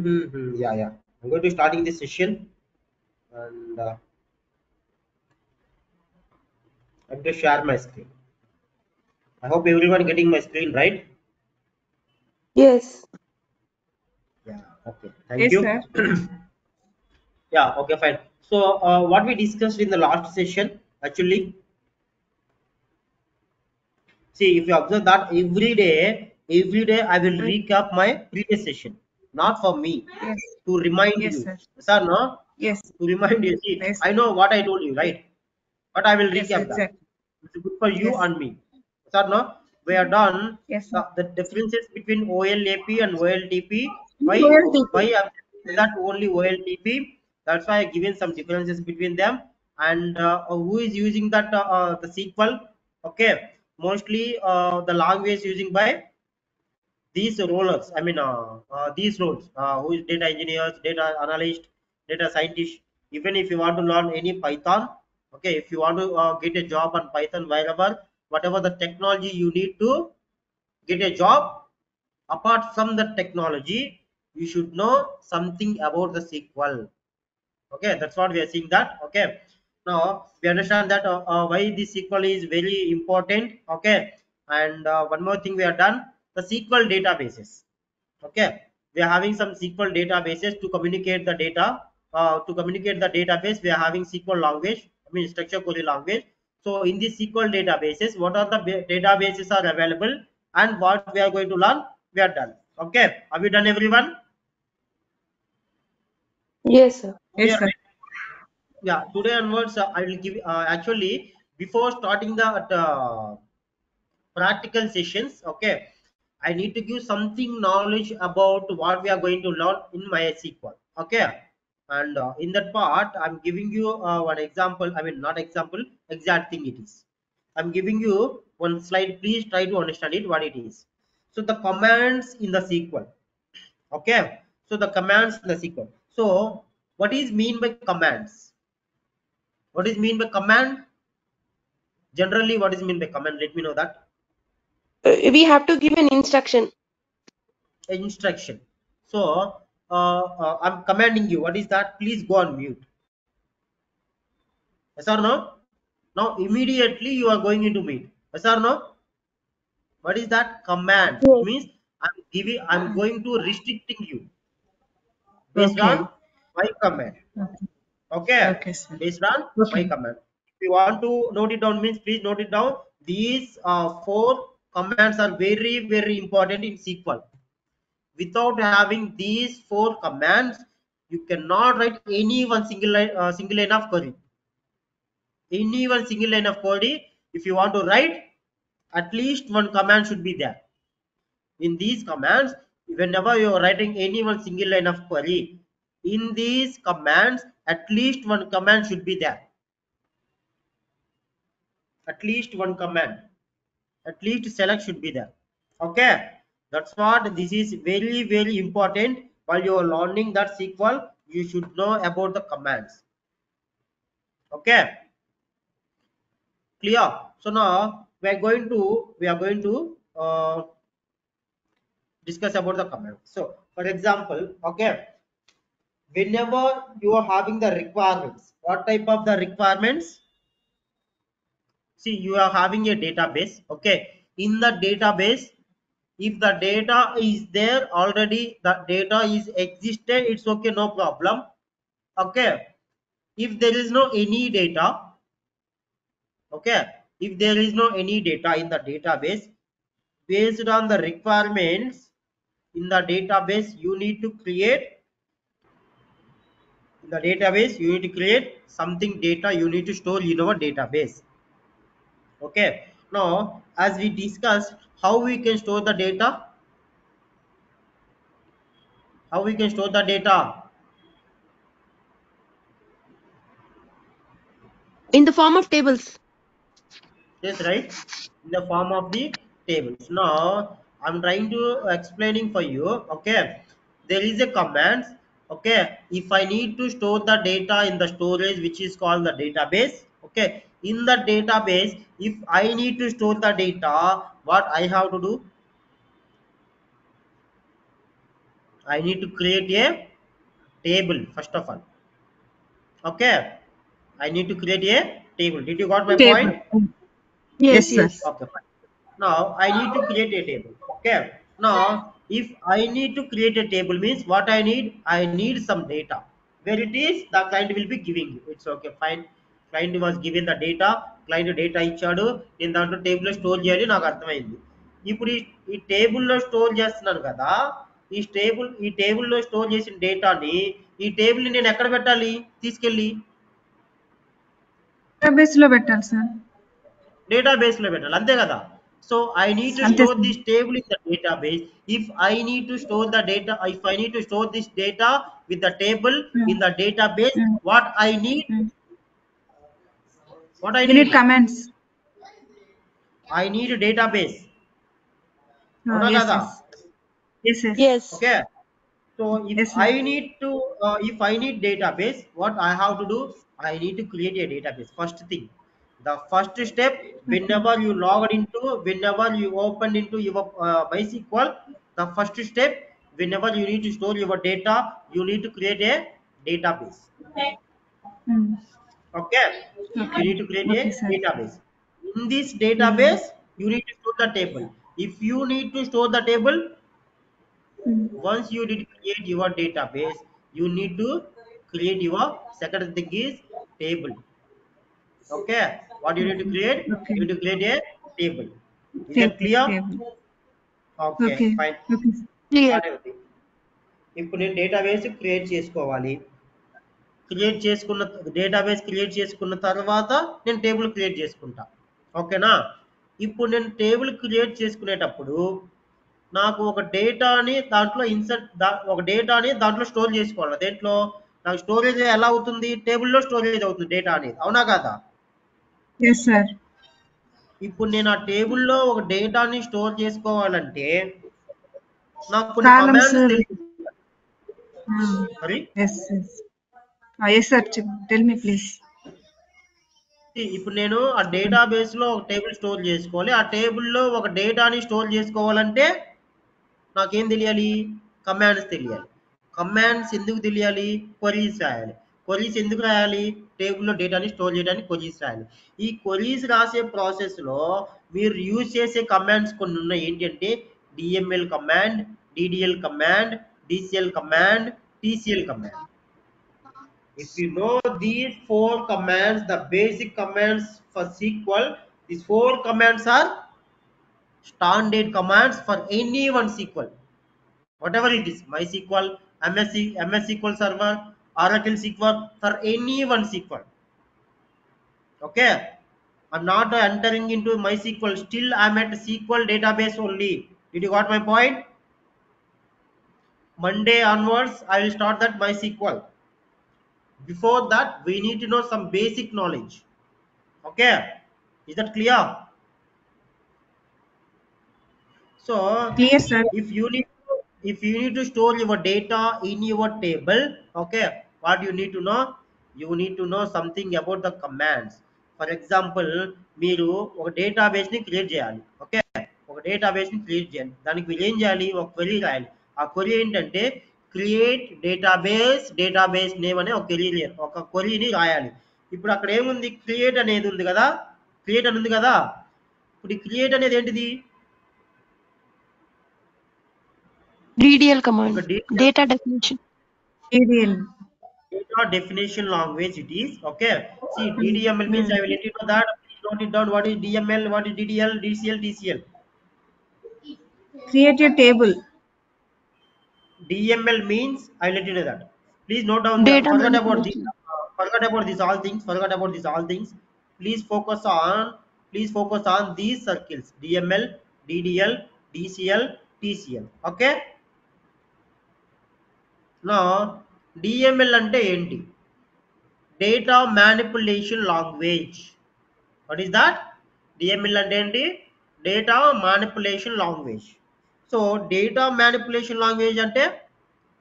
Yeah, yeah. I'm going to starting this session, and I'm going to share my screen. I hope everyone getting my screen right. Yes. Yeah. Okay. Thank Yes, you. sir. Yeah. Okay. Fine. So, what we discussed in the last session, actually, see if you observe that every day I will Mm, recap my previous session, not for me, yes. to remind Yes, you. sir. Sir, no, Yes. to remind you. See, Yes. I know what I told you, right? But I will Yes, recap that. exactly. It's good for you Yes. and me. Sir, no, we are done Yes, sir. the differences between OLAP and OLTP. Why OLTP. I'm saying that only OLTP? That's why I given some differences between them, and who is using that the SQL? Okay, mostly the language using by these rollers. I mean these roles. Who is data engineers, data analyst, data scientist. Even if you want to learn any Python, okay, if you want to get a job on Python, wherever, whatever the technology you need to get a job, apart from the technology, you should know something about the SQL. Okay, that's what we are seeing that. Okay, now we understand that why this SQL is very important. Okay, and one more thing we are done, the SQL databases. Okay, we are having some SQL databases to communicate the data. To communicate the database, we are having SQL language, I mean structure query language. So in these SQL databases, what are the databases are available, and what we are going to learn, we are done. Okay, are we done, everyone? Yes, sir. Clear, Yes, sir. right? Yeah, today onwards, I will give actually before starting the practical sessions. Okay, I need to give something knowledge about what we are going to learn in MySQL. Okay, and in that part I'm giving you one example. I mean, not example, exact thing it is. I'm giving you one slide. Please try to understand it, what it is. So the commands in the SQL. Okay, so the commands in the SQL. So what is mean by commands? What is mean by command? Generally, what is mean by command? Let me know that. We have to give an instruction. Instruction. So I'm commanding you. What is that? Please go on mute. Yes or no? Now immediately you are going into mute. Yes or no? What is that? Command. It Yes. means I'm going to restricting you based on Okay. my command. Okay. Okay, Okay, sir. based on my Okay. command. If you want to note it down, means please note it down. These four commands are very important in SQL. Without having these four commands, you cannot write any one single line of query. Any one single line of query, if you want to write, at least one command should be there. In these commands, whenever you are writing any one single line of query, in these commands, at least one command should be there. At least one command. At least select should be there. Okay, that's what this is very important. While you are learning that SQL, you should know about the commands. Okay, clear. So now we are going to discuss about the commands. So for example, okay, whenever you are having the requirements, what type of the requirements? See, you are having a database. Okay, in the database, if the data is there already, the data is existed, it's okay, no problem. Okay, if there is no any data, okay, if there is no any data in the database, based on the requirements in the database, you need to create, in the database you need to create something, data you need to store in our database. Okay, now as we discussed how we can store the data, how we can store the data. In the form of tables. Yes, right, in the form of the tables. Now I'm trying to explaining for you. Okay, there is a command. Okay, if I need to store the data in the storage which is called the database. Okay, in the database, if I need to store the data, what I have to do? I need to create a table first of all. Okay, I need to create a table. Did you got my Table. point? Yes, Yes, sir. yes. Okay, fine. Now I need to create a table. Okay. Now if I need to create a table means what I need? I need some data. Where it is, the client will be giving you. It's okay, fine. Client was given the data, client data ఇచ్చాడు, నేను దాంట్లో టేబుల్లో store చేయాలి, నాకు అర్థమైంది. ఇప్పుడు ఈ టేబుల్లో స్టోర్ చేస్తున్నాను కదా, ఈ టేబుల్లో స్టోర్ చేసిన డేటాని ఈ టేబుల్ని నేను ఎక్కడ పెట్టాలి తీసుకెళ్ళి? డేటాబేస్ లో పెట్టాలి సార్. డేటాబేస్ లో పెట్టాలి అంతే కదా. సో ఐ నీడ్ టు అంతే store sir. This table in the database. If I need to store the data, if I need to store this data with the table in the database, what I need, what I You need need? comments. I need a database. అవునా Yes, కదా? yes. Yes, yes. Yes. Okay. So Yes, sir. if I need database, what I have to do? I need to create a database. First thing, the first step, whenever you logged into, whenever you opened into your MySQL, the first step, whenever you need to store your data, you need to create a database. Hmm. Okay, you Okay. need to create a Okay, sir. database. In this database, you need to store the table. If you need to store the table, once you did create your database, you need to create your second thing is table. Okay, what you need to create? Okay. You need to create a table. Is that Table. clear? Table. Okay, Okay. fine. Okay. Clear. Got everything. ఇప్పుడు నేను database create చేసుకోవాలి. Database create చేసుకున్న తర్వాత నేను table create చేసుకుంటా. ఓకేనా? ఇప్పుడు నేను టేబుల్ క్రియేట్ చేసుకునేటప్పుడు నాకు ఒక డేటాని దాంట్లో ఒక డేటాని దాంట్లో స్టోర్ చేసుకోవాలి. దేంట్లో నాకు స్టోరేజ్ ఎలా అవుతుంది? టేబుల్లో స్టోరేజ్ అవుతుంది డేటా అనేది. అవునా కదా? Yes, sir. ఇప్పుడు నేను ఆ టేబుల్లో ఒక డేటాని స్టోర్ చేసుకోవాలంటే నాకు కొన్ని Columns. కమాండ్స్ తెలియాలి. మరి Yes, yes. Yes, sir. Tell me, please. ఇప్పుడు నేను ఆ డేటాబేస్ లో ఒక టేబుల్ స్టోర్ చేసుకోవాలి. ఆ టేబుల్లో ఒక డేటాని స్టోర్ చేసుకోవాలంటే నాకేం తెలియాలి? కమాండ్స్ తెలియాలి. కమాండ్స్ ఎందుకు తెలియాలి? క్వరీస్ రాయాలి. క్వరీస్ ఎందుకు రాయాలి? టేబుల్లో డేటాని స్టోర్ చేయడానికి క్వరీస్ రాయాలి. ఈ క్వరీస్ రాసే ప్రాసెస్లో మీరు యూజ్ చేసే కమాండ్స్ కొన్ని ఉన్నాయి. ఏంటంటే DML command, DDL command, DCL command, TCL command. If you know these four commands, the basic commands for SQL, these four commands are standard commands for any one SQL. Whatever it is, MySQL, MS SQL Server, Oracle SQL, for any one SQL. Okay, I'm not entering into MySQL. Still, I'm at SQL database only. Did you got my point? Monday onwards, I will start that MySQL. Before that, we need to know some basic knowledge. Okay, is that clear? So Clear, sir. if you need to store your data in your table, okay, what you need to know? You need to know something about the commands. For example, మీరు ఒక database ని create చేయాలి. Okay, ఒక database ని create చేయాలి. దానికి మీరు ఏం చేయాలి? ఒక క్వరీ రాయాలి. ఆ క్వరీ ఏంటంటే క్రియేట్ డేటాబేస్ నేమ్ అనే ఒక క్వరీని రాయాలి. ఇప్పుడు అక్కడ ఏముంది? క్రియేట్ అనేది ఉంది కదా, క్రియేట్ అని ఉంది కదా. ఇప్పుడు ఈ క్రియేట్ అనేది ఏంటిది? DDL command. ఒక Data definition. DDL. data definition language it is. Okay, see, DDML means I will let you know that. Please note it down. What is DML? What is DDL? DCL? TCL? Create a table. DML means I will let you know that. Please note down. Data Forget about this. manipulation. Forget about these all things. Forget about these all things. Please focus on. Please focus on these circles: DML, DDL, DCL, TCL. Okay. Now DML అంటే ఏంటి? Data manipulation language. What is that? DML అంటే ఏంటి? Data manipulation language. So data manipulation language అంటే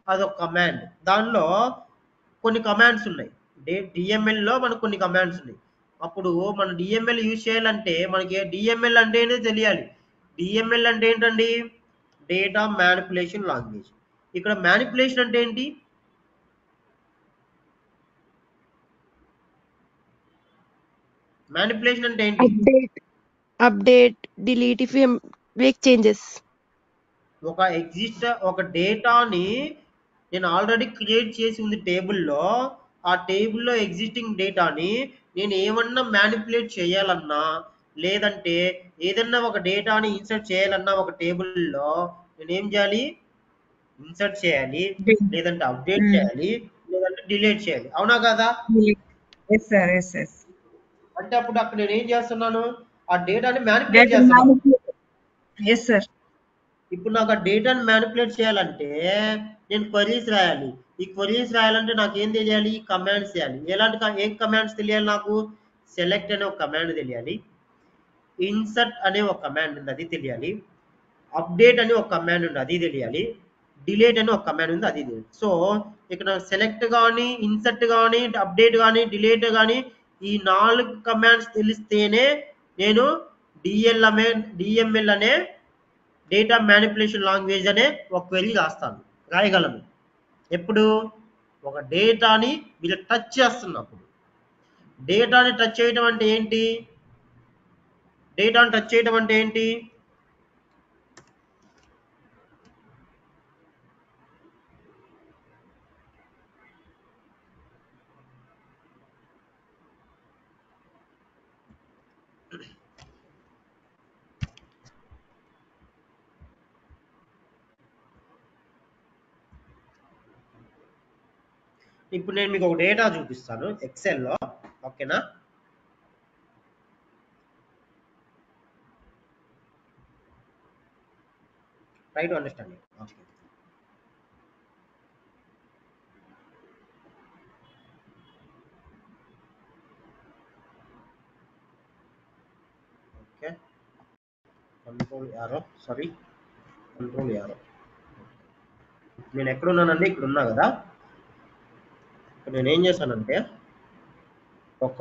అదొక command. దానిలో కొన్ని commands ఉన్నాయి. డిఎంఎల్లో మనకు కొన్ని కమాండ్స్ ఉన్నాయి. అప్పుడు మనం డిఎంఎల్ యూజ్ చేయాలంటే మనకి డిఎంఎల్ అంటే తెలియాలి. డిఎంఎల్ అంటే ఏంటండి? Data manipulation language. ఇక్కడ మ్యానిపులేషన్ అంటే ఏంటి? మ్యానిపులేషన్ అంటే ఏంటి? update, delete if we make changes. ఒక డేటాని నేను ఆల్రెడీ క్రియేట్ చేసి ఉంది టేబుల్లో. ఆ టేబుల్లో ఎగ్జిస్టింగ్ డేటాని నేను ఏమన్నా మ్యానిపులేట్ చేయాలన్నా, లేదంటే ఏదన్నా ఒక డేటాని ఇన్సర్ట్ చేయాలన్నా ఒక టేబుల్లో నేను ఏం చేయాలి? ఇన్సర్ట్ చేయాలి, లేదంటే అప్డేట్ చేయాలి, లేదంటే డిలీట్ చేయాలి. అవునా కదా? Yes, sir. Yes, yes. అంటే అప్పుడు అక్కడ నేను ఏం చేస్తున్నాను? ఆ డేటాని మ్యానిపులేట్ చేస్తున్నాను. Yes, sir. ఇప్పుడు నాకు ఆ డేటాని మ్యానిపులేట్ చేయాలంటే నేను క్వరీస్ రాయాలి. ఈ క్వరీస్ రాయాలంటే నాకు ఏం తెలియాలి? కమాండ్స్ చేయాలి. ఏం కమాండ్స్ తెలియాలి నాకు? సెలెక్ట్ అనే ఒక కమాండ్ తెలియాలి, ఇన్సర్ట్ అనే ఒక కమాండ్ ఉంది, అది తెలియాలి, అప్డేట్ అనే ఒక కమాండ్ ఉంది, అది తెలియాలి, డిలీట్ అనే ఒక కమాండ్ ఉంది, అది తెలియాలి. సో ఇక్కడ సెలెక్ట్ కానీ, ఇన్సర్ట్ కానీ, అప్డేట్ కానీ, డిలీట్ కానీ ఈ 4 కమాండ్స్ తెలిస్తేనే నేను డిఎంఎల్ అనే డేటా మ్యానిపులేషన్ లాంగ్వేజ్ అనే ఒక క్వెరీ రాయగలను. ఎప్పుడు? ఒక డేటాని మీరు టచ్ చేస్తున్నప్పుడు. డేటాని టచ్ చేయడం అంటే ఏంటి? డేటాని టచ్ చేయడం అంటే ఏంటి? ఇప్పుడు నేను మీకు ఒక డేటా చూపిస్తాను ఎక్సెల్లో. ఓకేనా? Try to understand. Okay. Okay, control arrow. నేను ఎక్కడున్నానండి? ఇక్కడ ఉన్నా కదా. ఇక్కడ నేను ఏం చేశానంటే ఒక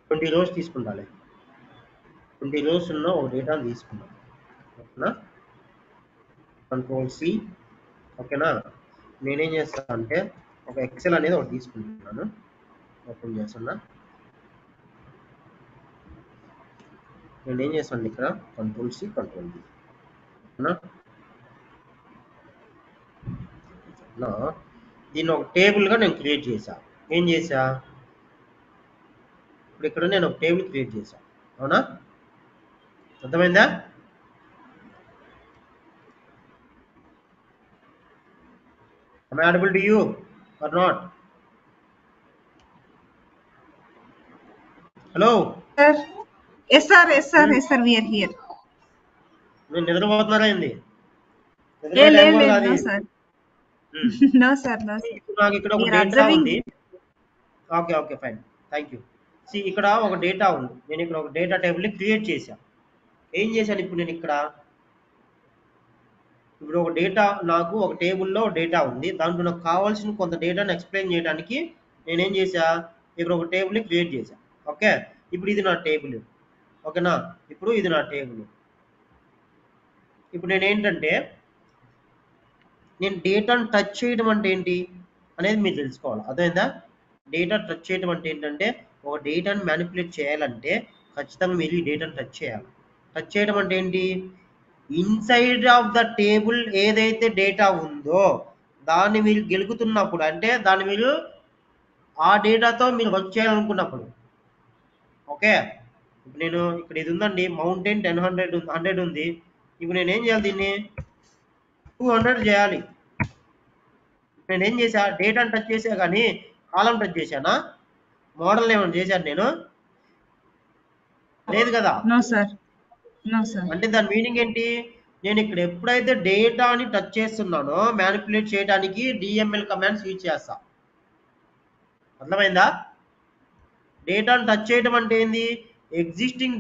20 రోజు తీసుకుంటాను. 20 రోజు ఉన్న ఒక డేటాను తీసుకున్నాను. ఓకేనా? Control C. ఓకేనా? నేనేం చేస్తాను అంటే ఒక ఎక్సెల్ అనేది ఒకటి తీసుకుంటున్నాను. ఓపెన్ చేస్తున్నా. నేనేం చేస్తాను ఇక్కడ కంట్రోల్ సి, కంట్రోల్ బి. దీన్ని ఒక టేబుల్గా నేను క్రియేట్ చేశా. ఏం చేశా? ఇప్పుడు ఇక్కడ నేను ఒక టేబుల్ క్రియేట్ చేశా. అవునా? అర్థమైందా? Am I audible to you or not? Hello? Sir. Yes, sir. Yes, sir. Yes, sir. We are here. నేను నిద్రపోతున్నారా ఏంది? No, sir. No, sir. No, sir. నాకు ఇక్కడ ఒక We are డేటా observing. ఉంది. Okay fine, thank you. ఇక్కడ ఒక data ఉంది. నేను ఇక్కడ ఒక డేటా టేబుల్ని క్రియేట్ చేశా. ఏం చేశాను ఇప్పుడు నేను ఇక్కడ? ఇప్పుడు ఒక డేటా, నాకు ఒక టేబుల్లో డేటా ఉంది. దాంట్లో నాకు కావాల్సిన కొంత డేటాను ఎక్స్ప్లెయిన్ చేయడానికి నేనేం చేశా? ఇక్కడ ఒక టేబుల్ని క్రియేట్ చేశా. ఓకే, ఇప్పుడు ఇది నా టేబుల్. ఓకేనా? ఇప్పుడు ఇది నా టేబుల్. ఇప్పుడు నేనేంటంటే నేను డేటాను టచ్ చేయడం అంటే ఏంటి అనేది మీరు తెలుసుకోవాలి. అర్థమైందా? డేటా టచ్ చేయడం అంటే ఏంటంటే ఒక డేటాను మ్యానిపులేట్ చేయాలంటే ఖచ్చితంగా మీరు ఈ డేటాను టచ్ చేయాలి. టచ్ చేయడం అంటే ఏంటి? ఇన్సైడ్ ఆఫ్ ద టేబుల్ ఏదైతే డేటా ఉందో దాన్ని మీరు గెలుకుతున్నప్పుడు, అంటే దాన్ని మీరు ఆ డేటాతో మీరు వర్క్ చేయాలనుకున్నప్పుడు. ఓకే, ఇప్పుడు నేను ఇక్కడ ఇది ఉందండి, మౌంటైన్ 100 ఉంది. ఇప్పుడు నేనేం చేయాలి? దీన్ని 200 చేయాలి. నేనేం చేశా? డేటాను టచ్ చేసా కానీ కాలం టచ్ చేశానా? మోడల్ ఏమైనా చేశాను నేను? లేదు కదా. No, sir. No, sir. అంటే దాని మీనింగ్ ఏంటి? నేను ఇక్కడ ఎప్పుడైతే డేటాని టచ్ చేస్తున్నానో మ్యానిపులేట్ చేయడానికి డిఎంఎల్ కమాండ్స్ యూజ్ చేస్తా. అర్థమైందా? డేటాను టచ్ చేయడం అంటే ఏంది? ఎగ్జిస్టింగ్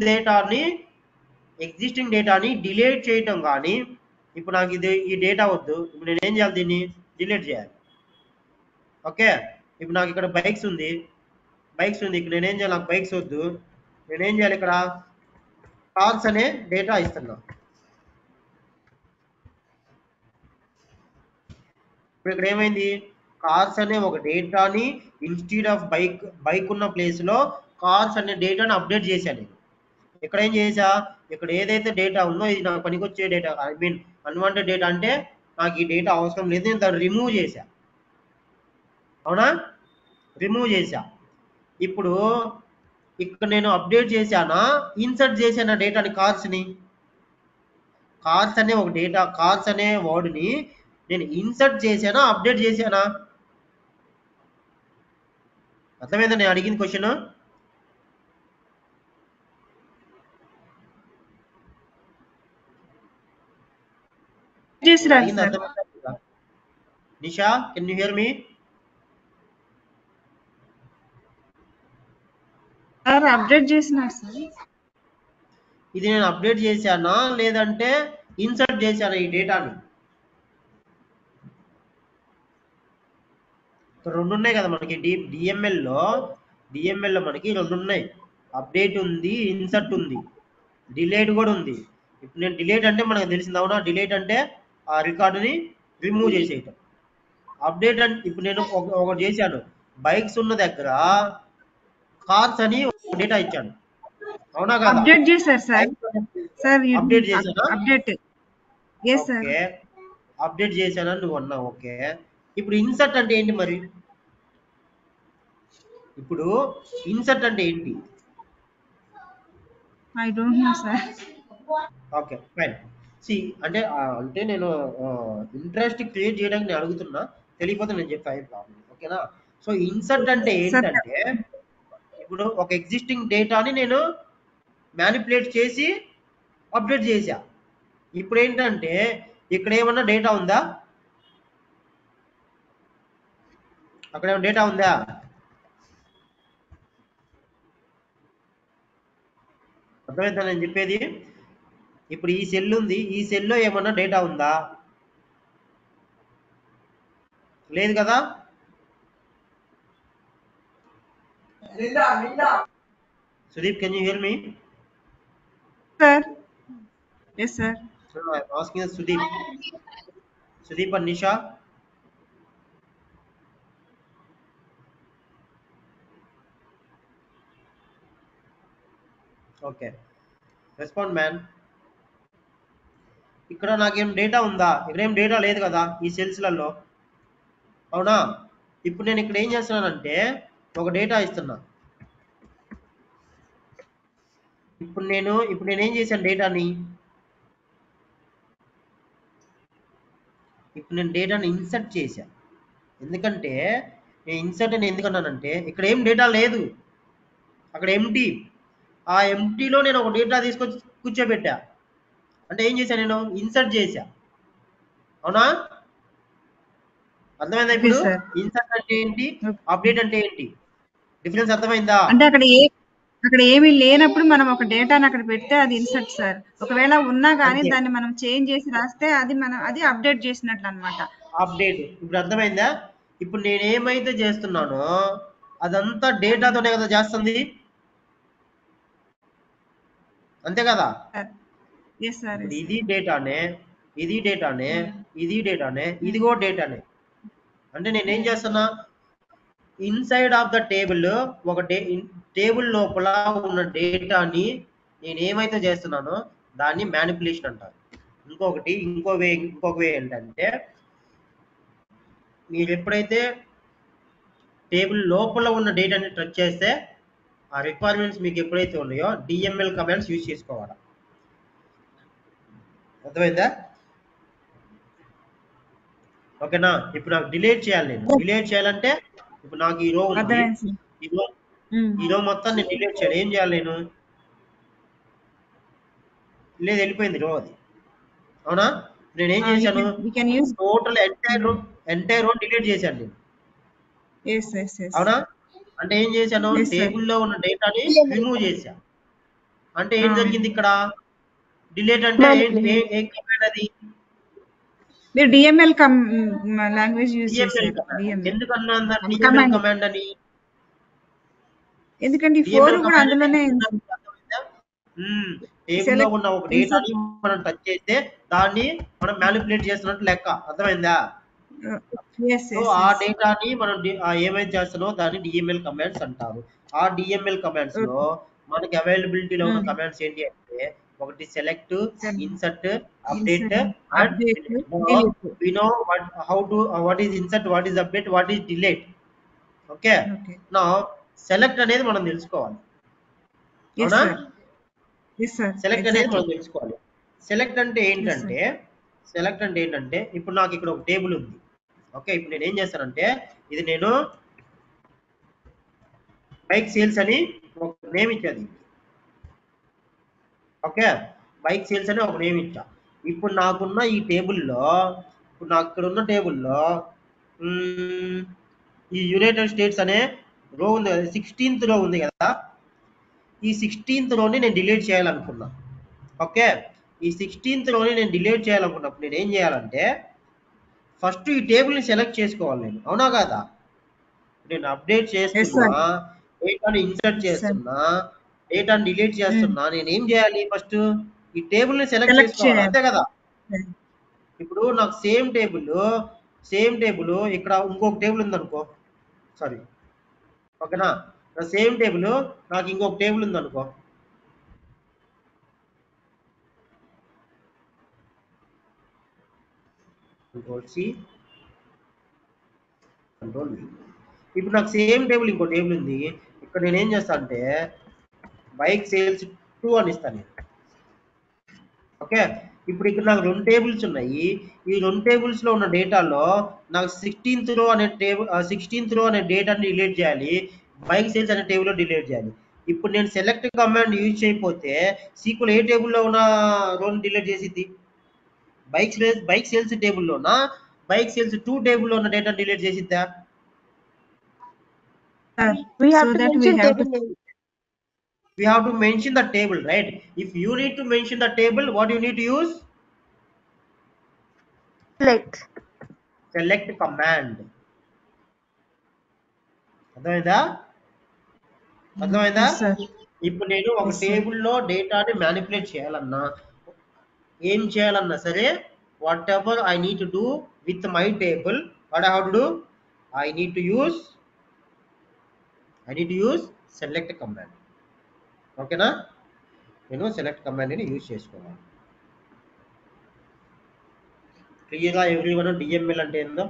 డేటాని డిలీట్ చేయటం. కానీ ఇప్పుడు నాకు ఈ డేటా వద్దు. ఇప్పుడు నేను ఏం చేయాలి? దీన్ని డిలీట్ చేయాలి. ఓకే, ఇప్పుడు నాకు ఇక్కడ బైక్స్ ఉంది. ఇక్కడ నేనేం చేయాలి? నాకు బైక్స్ వద్దు. నేనేం చేయాలి? ఇక్కడ కార్స్ అనే డేటా ఇస్తున్నా. ఇప్పుడు ఇక్కడ ఏమైంది, కార్స్ అనే ఒక డేటాని ఇన్స్టెడ్ ఆఫ్ బైక్ ఉన్న ప్లేస్ లో కార్స్ అనే డేటాని అప్డేట్ చేశాను నేను. ఇక్కడ ఏం చేసా, ఇక్కడ ఏదైతే డేటా ఉందో ఇది నాకు పనికొచ్చే data, I mean unwanted data అంటే నాకు ఈ డేటా అవసరం లేదు, నేను దాన్ని రిమూవ్ చేశా. అవునా, రిమూవ్ చేశా. ఇప్పుడు ఇక్కడ నేను అప్డేట్ చేశానా, ఇన్సర్ట్ చేశానా డేటాని, కార్స్ని. కార్స్ అనే ఒక డేటా, కార్స్ అనే వర్డ్ని నేను ఇన్సర్ట్ చేశానా, అప్డేట్ చేశానా? అర్థమైందా నేను అడిగిన క్వశ్చన్? చేసినారు అడిగింది సార్. అర్థమైందా? Nisha, can you hear me? Sir update చేసినారు సార్. ఇది నేను అప్డేట్ చేశానా లేదంటే ఇన్సర్ట్ చేశానా ఈ డేటాని? రెండు ఉన్నాయి కదా మనకి డిఎంఎల్లో మనకి రెండు ఉన్నాయి, అప్డేట్ ఉంది, ఇన్సర్ట్ ఉంది, డిలేట్ కూడా ఉంది. ఇప్పుడు నేను డిలేట్ అంటే మనకు తెలిసింది, అవునా? డిలేట్ అంటే ఆ రికార్డుని రిమూవ్ చేసేయటం. అప్డేట్ అంటే ఇప్పుడు నేను ఒకటి చేశాను, బైక్స్ ఉన్న దగ్గర కార్స్ అని డేటా ఇచ్చాను, అవునా కదా? అప్డేట్ చేశారు సార్. సార్ అప్డేట్ చేశానా? Update yes sir. Okay, update చేశానని నువ్వు అన్నావు. ఓకే, ఇప్పుడు ఇన్సర్ట్ అంటే ఏంటి మరి? ఇప్పుడు ఇన్సర్ట్ అంటే ఏంటి? I don't know sir. Okay fine. C అంటే అంటే నేను ఇంట్రెస్ట్ క్రియేట్ చేయడానికి నేను అడుగుతున్నా, తెలియకపోతే నేను చెప్తా, ఏం ప్రాబ్లం, ఓకేనా? సో ఇన్సర్ట్ అంటే ఏంటంటే, ఇప్పుడు ఒక ఎగ్జిస్టింగ్ డేటాని నేను మ్యానిపులేట్ చేసి అప్డేట్ చేశా. ఇప్పుడు ఏంటంటే ఇక్కడ ఏమన్నా డేటా ఉందా, అక్కడ ఏమన్నా డేటా ఉందా? అర్థమైందా నేను చెప్పేది? ఇప్పుడు ఈ సెల్ ఉంది, ఈ సెల్లో ఏమన్నా డేటా ఉందా? లేదు కదా? Sudeep, can you hear me? Sir yes sir. I'm asking Sudeep and Nisha. Okay, respond man. ఇక్కడ నాకేం డేటా ఉందా? ఇక్కడ ఏం డేటా లేదు కదా ఈ సెల్స్లలో, అవునా? ఇప్పుడు నేను ఇక్కడ ఏం చేస్తున్నానంటే ఒక డేటా ఇస్తున్నా. ఇప్పుడు నేను ఏం చేశాను డేటాని, ఇప్పుడు నేను డేటాని ఇన్సర్ట్ చేశా. ఎందుకంటే నేను ఇన్సర్ట్ అని ఎందుకన్నానంటే ఇక్కడ ఏం డేటా లేదు, అక్కడ ఎంటీ. ఆ ఎంటీలో నేను ఒక డేటా తీసుకొచ్చి కూర్చోబెట్టా. అంటే ఏం చేశా, నేను ఇన్సర్ట్ చేశా, అవునా? అర్థమైందా ఇప్పుడు? ఇన్సర్ట్ అంటే ఏంటి, అప్డేట్ అంటే ఏంటి, డిఫరెన్స్ అర్థమైందా? అంటే అక్కడ ఏమీ లేనప్పుడు మనం ఒక డేటాని అక్కడ పెడితే అది ఇన్సర్ట్ సార్. ఒకవేళ ఉన్నా కానీ అంతే. దాన్ని మనం చేంజ్ చేసి రాస్తే అది అప్డేట్ చేసినట్లు అన్నమాట. అప్డేట్. ఇప్పుడు అర్థమైందా? ఇప్పుడు నేను ఏమైతే చేస్తున్నానో అదంతా డేటాతోనే కదా చేస్తుంది, అంతే కదా? Yes sir. ఇప్పుడు ఇది డేటానే, ఇది డేటానే, ఇది డేటానే, ఇది కూడా డేటానే. అంటే నేనేం చేస్తున్నా, ఇన్సైడ్ ఆఫ్ ద టేబుల్ ఒక టేబుల్ లోపల ఉన్న డేటాని నేను ఏమైతే చేస్తున్నానో దాన్ని మ్యానిపులేషన్ అంటారు. ఇంకొక వే ఏంటంటే, మీరు ఎప్పుడైతే టేబుల్ లోపల ఉన్న డేటాని టచ్ చేస్తే ఆ రిక్వైర్మెంట్స్ మీకు ఎప్పుడైతే ఉన్నాయో డిఎంఎల్ కమాండ్స్ యూజ్ చేసుకోవాలి. అర్థమైందా? ఓకేనా? ఇప్పుడు నాకు డిలీట్ చేయాలి, నేను డిలీట్ చేయాలంటే ఇప్పుడు నాకు ఈ రో ఉంది, ఈ రో మొత్తం నేను డిలీట్ చేయాలి. ఏం చేయాలి నేను? లేదు, వెళ్ళిపోయింది రో అది, అవునా? నేను ఏం చేశాను, టోటల్ ఎంటైర్ రో డిలీట్ చేశాను నేను, అవునా? అంటే ఏం చేశాను, టేబుల్లో ఉన్న డేటాని రిమూవ్ చేశా. అంటే ఏం జరిగింది ఇక్కడ, డిలీట్ అంటే ఏం కమాండ్ అది? మీరు డిఎంఎల్ లాంగ్వేజ్ యూజ్ చేశారు. ఎందుకన్నా డిఎంఎల్ కమాండ్ అని? ఎందుకంటే 4 కూడా అందులోనే టేబుల్లో ఉన్న ఒక డేటాని మనం టచ్ చేస్తే దాన్ని మనం మ్యానిపులేట్ చేస్తున్నట్టు లెక్క. అర్థమైందా? ఎస్ సో ఎస్ ఆ ఎస్ డేటాని మనం ఏమైతే చేస్తున్నామో దాన్ని డిఎంఎల్ కమాండ్స్ అంటారు. ఆ డిఎంఎల్ కమాండ్స్ లో మనకి అవైలబిలిటీలో ఉన్న కమాండ్స్ ఏంటి అంటే ఒకటి select, insert, update insert and update delete. Delete. We know what is insert, what is update, what is delete. Okay. Okay. నా సెలెక్ట్ అనేది మనం తెలుసుకోవాలి. ఎస్ అవునా? సార్. Yes sir. సెలెక్ట్ అనేది ఎగ్జాక్ట్లీ. మనం తెలుసుకోవాలి. సెలెక్ట్ అంటే ఎస్ సార్. ఏంటంటే ఇప్పుడు నాకు ఇక్కడ ఒక టేబుల్ ఉంది. ఓకే. ఇప్పుడు నేను ఏం చేస్తానంటే ఇది నేను బైక్ సేల్స్ అని ఒక నేమ్ ఇచ్చాది. ఓకే. బైక్ సేల్స్ అని ఒక నేమ్ ఇచ్చా. ఇప్పుడు నాకున్న ఈ టేబుల్లో ఇప్పుడు నాకు ఇక్కడ ఉన్న టేబుల్లో ఈ యునైటెడ్ స్టేట్స్ అనే రో ఉంది కదా, 16th రో ఉంది కదా, ఈ 16th రోని నేను డిలీట్ చేయాలనుకున్నా. ఓకే. ఈ 16th రోని నేను డిలీట్ చేయాలనుకున్నప్పుడు నేను ఏం చేయాలంటే ఫస్ట్ ఈ టేబుల్ని సెలెక్ట్ చేసుకోవాలి నేను. అవునా కాదా? నేను అప్డేట్ ఎస్ చేస్తున్నా, సార్. డేటాని ఇన్సర్ట్ ఎస్ సార్. చేస్తున్నా, డేటాని డిలీట్ చేస్తున్నా, నేను ఏం చేయాలి ఫస్ట్ ఈ టేబుల్ని సెలెక్ట్ సెలెక్ట్ చేసుకోవాలి. చేయాలి. అంతే కదా? ఇప్పుడు నాకు సేమ్ టేబుల్ ఇక్కడ ఇంకొక టేబుల్ ఉందనుకో, సారీ, ఓకేనా, నా సేమ్ టేబుల్ నాకు ఇంకొక టేబుల్ ఉందనుకో, కంట్రోల్ సి, కంట్రోల్ వి. ఇప్పుడు నాకు సేమ్ టేబుల్ ఇంకో టేబుల్ ఉంది. ఇక్కడ నేను ఏం చేస్తా అంటే బైక్ సేల్స్ 2 అని ఇస్తాను నేను. ఓకే. ఇప్పుడు ఇక్కడ నాకు 2 టేబుల్స్ ఉన్నాయి. ఈ 2 టేబుల్స్ లో ఉన్న డేటాలో నాకు 16th రో అనే టేబుల్ 16th రో అనే డేటాని డిలీట్ చేయాలి. బైక్ సేల్స్ అనే టేబుల్లో డిలీట్ చేయాలి. ఇప్పుడు నేను సెలెక్ట్ కమాండ్ యూజ్ చేయకపోతే సీక్వెల్ ఏ టేబుల్లో ఉన్న రోని డిలీట్ చేసిద్ది? బైక్ సేల్స్ టేబుల్లోనా బైక్ సేల్స్ 2 టేబుల్లో ఉన్న డేటా డిలీట్ చేసిద్దా? Sir. We so have to that we mention have to table name. We have to mention the table, right? If you need to mention the table, what you need to use? Select command. అర్థమైందా? Yes sir. ఇప్పుడు నేను ఒక yes sir. టేబుల్లో డేటాని manipulate చేయాలన్నా ఏం చేయాలన్నా సరే what ever I need to do with my table, what I have to do, I need to use select command. ఓకేనా? నేను సెలెక్ట్ కమాండ్ని యూజ్ చేసుకోవాలి. క్లియర్గా ఎవ్రీవన్ డిఎంఎల్ అంటే ఏందో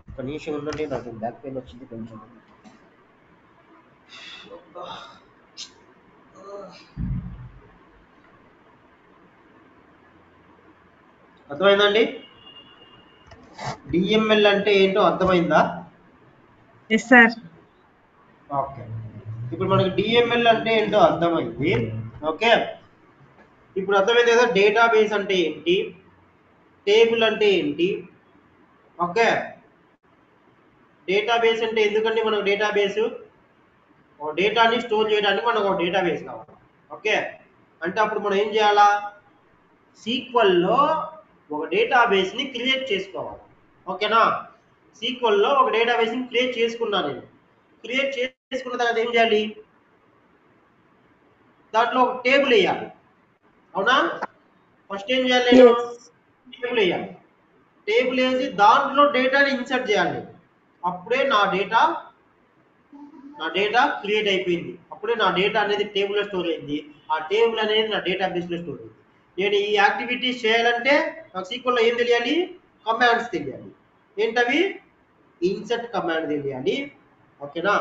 ఒక నిమిషం ఉండండి, నాకు బ్యాక్ పెయిన్ వచ్చింది కొంచెం. అర్థమైందండి? డిఎంఎల్ అంటే ఏంటో అర్థమైందా? Yes sir. ఓకే. ఇప్పుడు మనకి డిఎంఎల్ అంటే ఏంటో అర్థమైంది. ఓకే. ఇప్పుడు అర్థమైంది కదా డేటాబేస్ అంటే ఏంటి, టేబుల్ అంటే ఏంటి. ఓకే. డేటాబేస్ అంటే ఎందుకంటే మనకు డేటాబేస్ డేటాని స్టోర్ చేయడానికి మనకు ఒక డేటాబేస్ కావాలి. ఓకే. అంటే అప్పుడు మనం ఏం చేయాలా, సీక్వెల్లో ఒక డేటాబేస్ని క్రియేట్ చేసుకోవాలి. ఓకేనా? సీక్వెల్లో ఒక డేటాబేస్ని క్రియేట్ చేసుకున్నాను నేను. క్రియేట్ చేసుకున్న తర్వాత ఏం చేయాలి, దాంట్లో ఒక టేబుల్ వేయాలి. అవునా? ఫస్ట్ ఏం చేయాలి, నేను టేబుల్ వేయాలి. టేబుల్ వేసి దాంట్లో డేటాని ఇన్సర్ట్ చేయాలి. అప్పుడే నా డేటా క్రియేట్ అయిపోయింది. అప్పుడే నా డేటా అనేది టేబుల్లో స్టోర్ అయింది. ఆ టేబుల్ అనేది నా డేటాబేస్లో స్టోర్ అయింది. నేను ఈ యాక్టివిటీస్ చేయాలంటే నాకు సీక్వెల్లో ఏం తెలియాలి, కమాండ్స్ తెలియాలి. ఏంటవి? ఇన్సర్ట్ కమాండ్ తెలియాలి. ఓకేనా?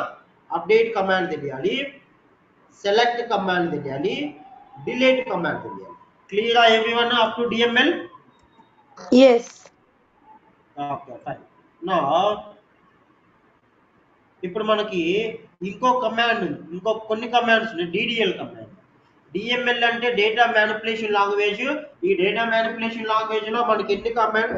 అప్డేట్ కమాండ్ తెలియాలి, సెలెక్ట్ కమాండ్ తెలియాలి, డిలీట్ కమాండ్ తెలియాలి. క్లియరా everyone up to DML? Yes. Okay fine. నా ఇప్పుడు మనకి ఇంకో కమాండ్ ఉంది, కొన్ని కమాండ్స్ ఉన్నాయి. DDL command. డిఎంఎల్ అంటే డేటా మ్యానిపులేషన్ లాంగ్వేజ్. ఈ డేటా మ్యానిపులేషన్ లాంగ్వేజ్ లో మనకి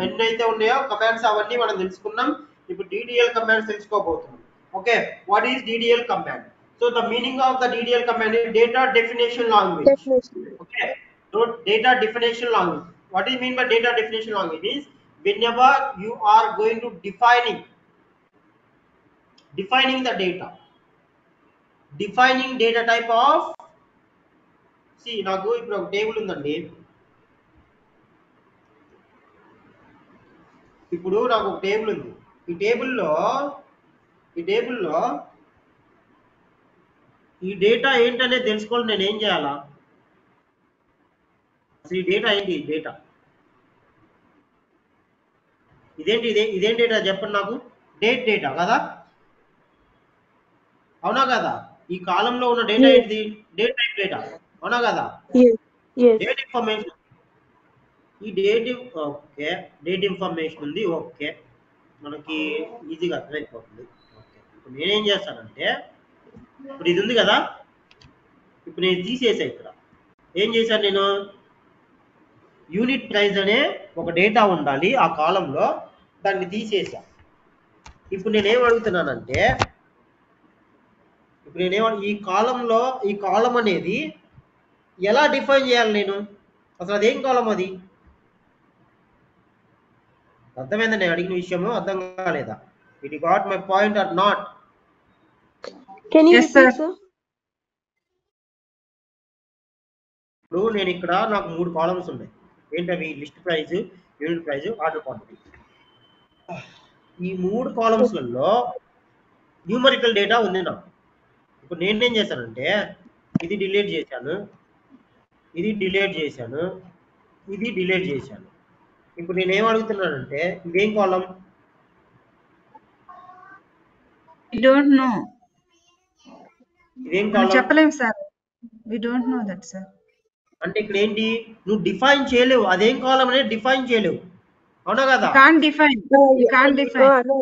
ఎన్ని అయితే ఉన్నాయో కమాండ్స్ అవన్నీ మనం తెలుసుకున్నాం. ఇప్పుడు డిడిఎల్ కమాండ్స్ తెలుసుకోబోతున్నాం. Okay. What is DDL command? So the meaning of the DDL command is data definition language. Definition. Okay. So data definition language. What is mean by data definition language? Means whenever you are going to defining the data, defining data type of, see నాకు ఇప్పుడు ఒక table ఉందండి. ఇప్పుడు నాకు ఒక table ఉంది. ఈ టేబుల్లో ఈ డేటా ఏంటనేది తెలుసుకోవాలి. నేను ఏం చేయాలా? అసలు ఈ డేటా ఏంటి? డేటా ఇదేంటి? ఇదేం డేటా చెప్పండి నాకు. డేటా కదా, అవునా కదా? ఈ కాలంలో ఉన్న డేటా Yes. ఏంటిది? డేట్ టైప్ డేటా, అవునా కదా? Yes. Yes. Date information. ఈ ఓకే, డేట్ ఇన్ఫర్మేషన్ ఉంది. ఓకే, మనకి ఈజీగా అర్థమైపోతుంది. ఓకే, ఇప్పుడు నేనేం చేస్తానంటే, ఇప్పుడు ఇది ఉంది కదా, ఇప్పుడు నేను తీసేసా. ఇక్కడ ఏం చేశాను నేను? యూనిట్ ప్రైస్ అనే ఒక డేటా ఉండాలి ఆ కాలంలో, దాన్ని తీసేసా. ఇప్పుడు నేనేం అడుగుతున్నానంటే, ఈ కాలం అనేది ఎలా డిఫైన్ చేయాలి నేను? అసలు అదేం కాలం అది? అర్థమైందా నేను అడిగిన విషయము? అర్థం కాలేదా? It got my point or not? Can you Yes, repeat, sir. sir? ఇప్పుడు నేను ఇక్కడ నాకు 3 కాలమ్స్ ఉన్నాయి. ఏంటవి? List price, unit price, order quantity. ఈ 3 కాలమ్స్లలో న్యూమరికల్ డేటా ఉంది నాకు. ఇప్పుడు నేనేం చేశానంటే, ఇది డిలీట్ చేశాను, ఇది డిలీట్ చేశాను, ఇది డిలీట్ చేశాను. ఇప్పుడు నేనేం అడుగుతున్నానంటే, ఇదేం కాలం? We don't know. ఇదేం మనం కాలం చెప్పలేం sir. We don't know that, sir. అంటే ఇక్కడ ఏంటి? నువ్వు డిఫైన్ చేయలేవు, అదేం కాలం అనేది డిఫైన్ చేయలేవు, అవునా కదా? We can't define. We can't define. No.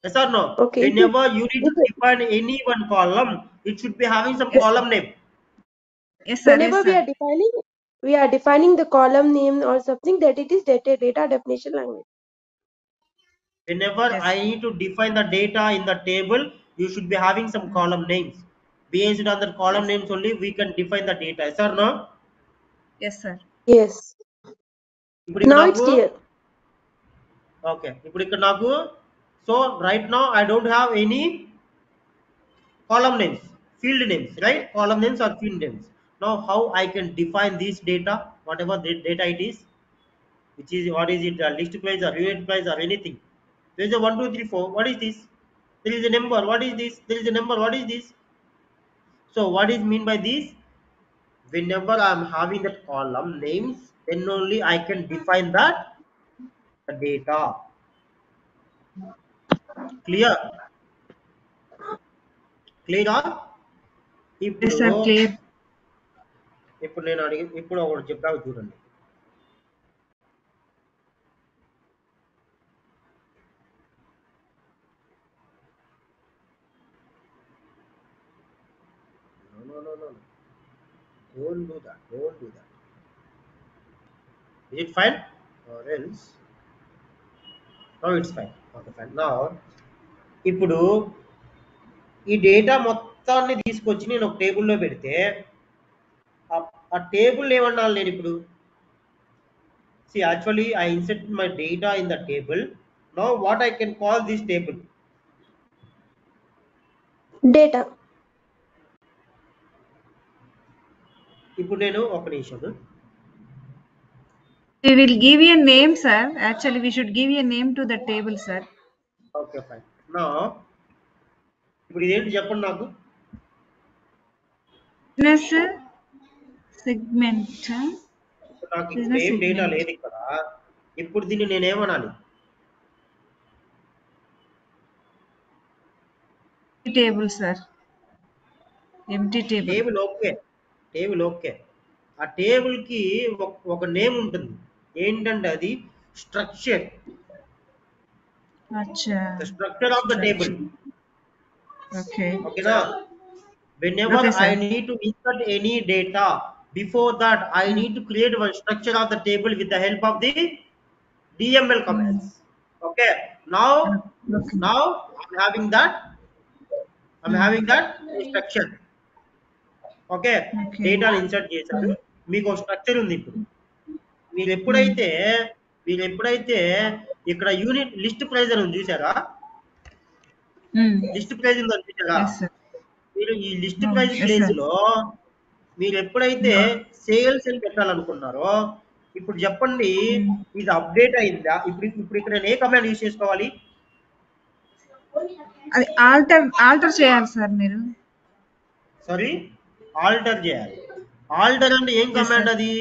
Yes or no? Okay. Whenever you need to define any one column, it should be having some Yes. column name. Yes, sir. Whenever Yes, we sir. are defining the column name or something, that it is data definition language. Whenever Yes. I need to define the data in the table, you should be having some column names. Based on the column Yes. names only, we can define the data. Yes or no? Yes, sir. Yes. ఇప్పుడు ఇక్కడ Now it's నాకు clear. Okay, ఇప్పుడు ఇక్కడ నాకు, so right now I don't have any column names, field names, right? Column names or field names. Now how I can define this data, whatever the data it is, which is, what is it, list price or unit price or anything? There is a 1 2 3 4. What is this? There is a number. What is this? There is a number. What is this? So what is mean by this? Whenever I am having that column names, then only I can define that the data. Clear? Clear? Yes, sir. Clear. ఇప్పుడు నేను ఇప్పుడు ఒకటి చెప్తాను చూడండి. No. Don't do that. Is it fine? Or else? No, it's fine. Okay, fine. Now, ఇప్పుడు ఈ data మొత్తాన్ని తీసుకొచ్చి నేను ఒక టేబుల్లో పెడితే, ఆ టేబుల్ ఏమన్నా నేను ఇప్పుడు, see, actually I insert my data in the table. Now what I can call this table? Data. ఇప్పుడు నేను ఒక నిమిషం. We will give you a name, sir. Actually, we should give you a name to the table, sir. Okay, fine. నా ఇప్పుడు ఇదేంటి చెప్పండి నాకు. Business segment. నాకు ఇప్పుడు ఏం డేటా లేదు ఇక్కడ. ఇప్పుడు దీన్ని నేనేమనాలి? Table, sir. Empty table. Table okay. ఆ టేబుల్ కి ఒక నేమ్ ఉంటుంది. ఏంటంటే అది structure. Acha. The structure of the table. Okay. ఓకేనా? Whenever Okay, sir. I need to insert any data, before that I need to create one structure of the table with the help of the DML commands. Okay. Now I'm having that structure. Okay, డేటాను insert చేశారు. మీకు ఒక structure ఉంది. ఇప్పుడు మీరు ఎప్పుడైతే ఇక్కడ unit list price అని ఉంది చూసారా? లిస్ట్ ప్రైస్ ఉందని చూసారా? మీరు ఈ లిస్ట్ ప్రైస్ ప్లేస్ లో మీరు ఎప్పుడైతే సేల్స్ అని పెట్టాలనుకున్నారో, ఇప్పుడు చెప్పండి, ఇది అప్డేట్ అయిందా? ఇప్పుడు ఇక్కడ నేను ఏ కమాండ్ యూజ్ చేసుకోవాలి? అది ఆల్టర్ చేయాలి సార్ మీరు. సారీ, ఆల్టర్ చేయాలి. ఆల్టర్ అంటే ఏం Yes, కమాండ్ sir. అది?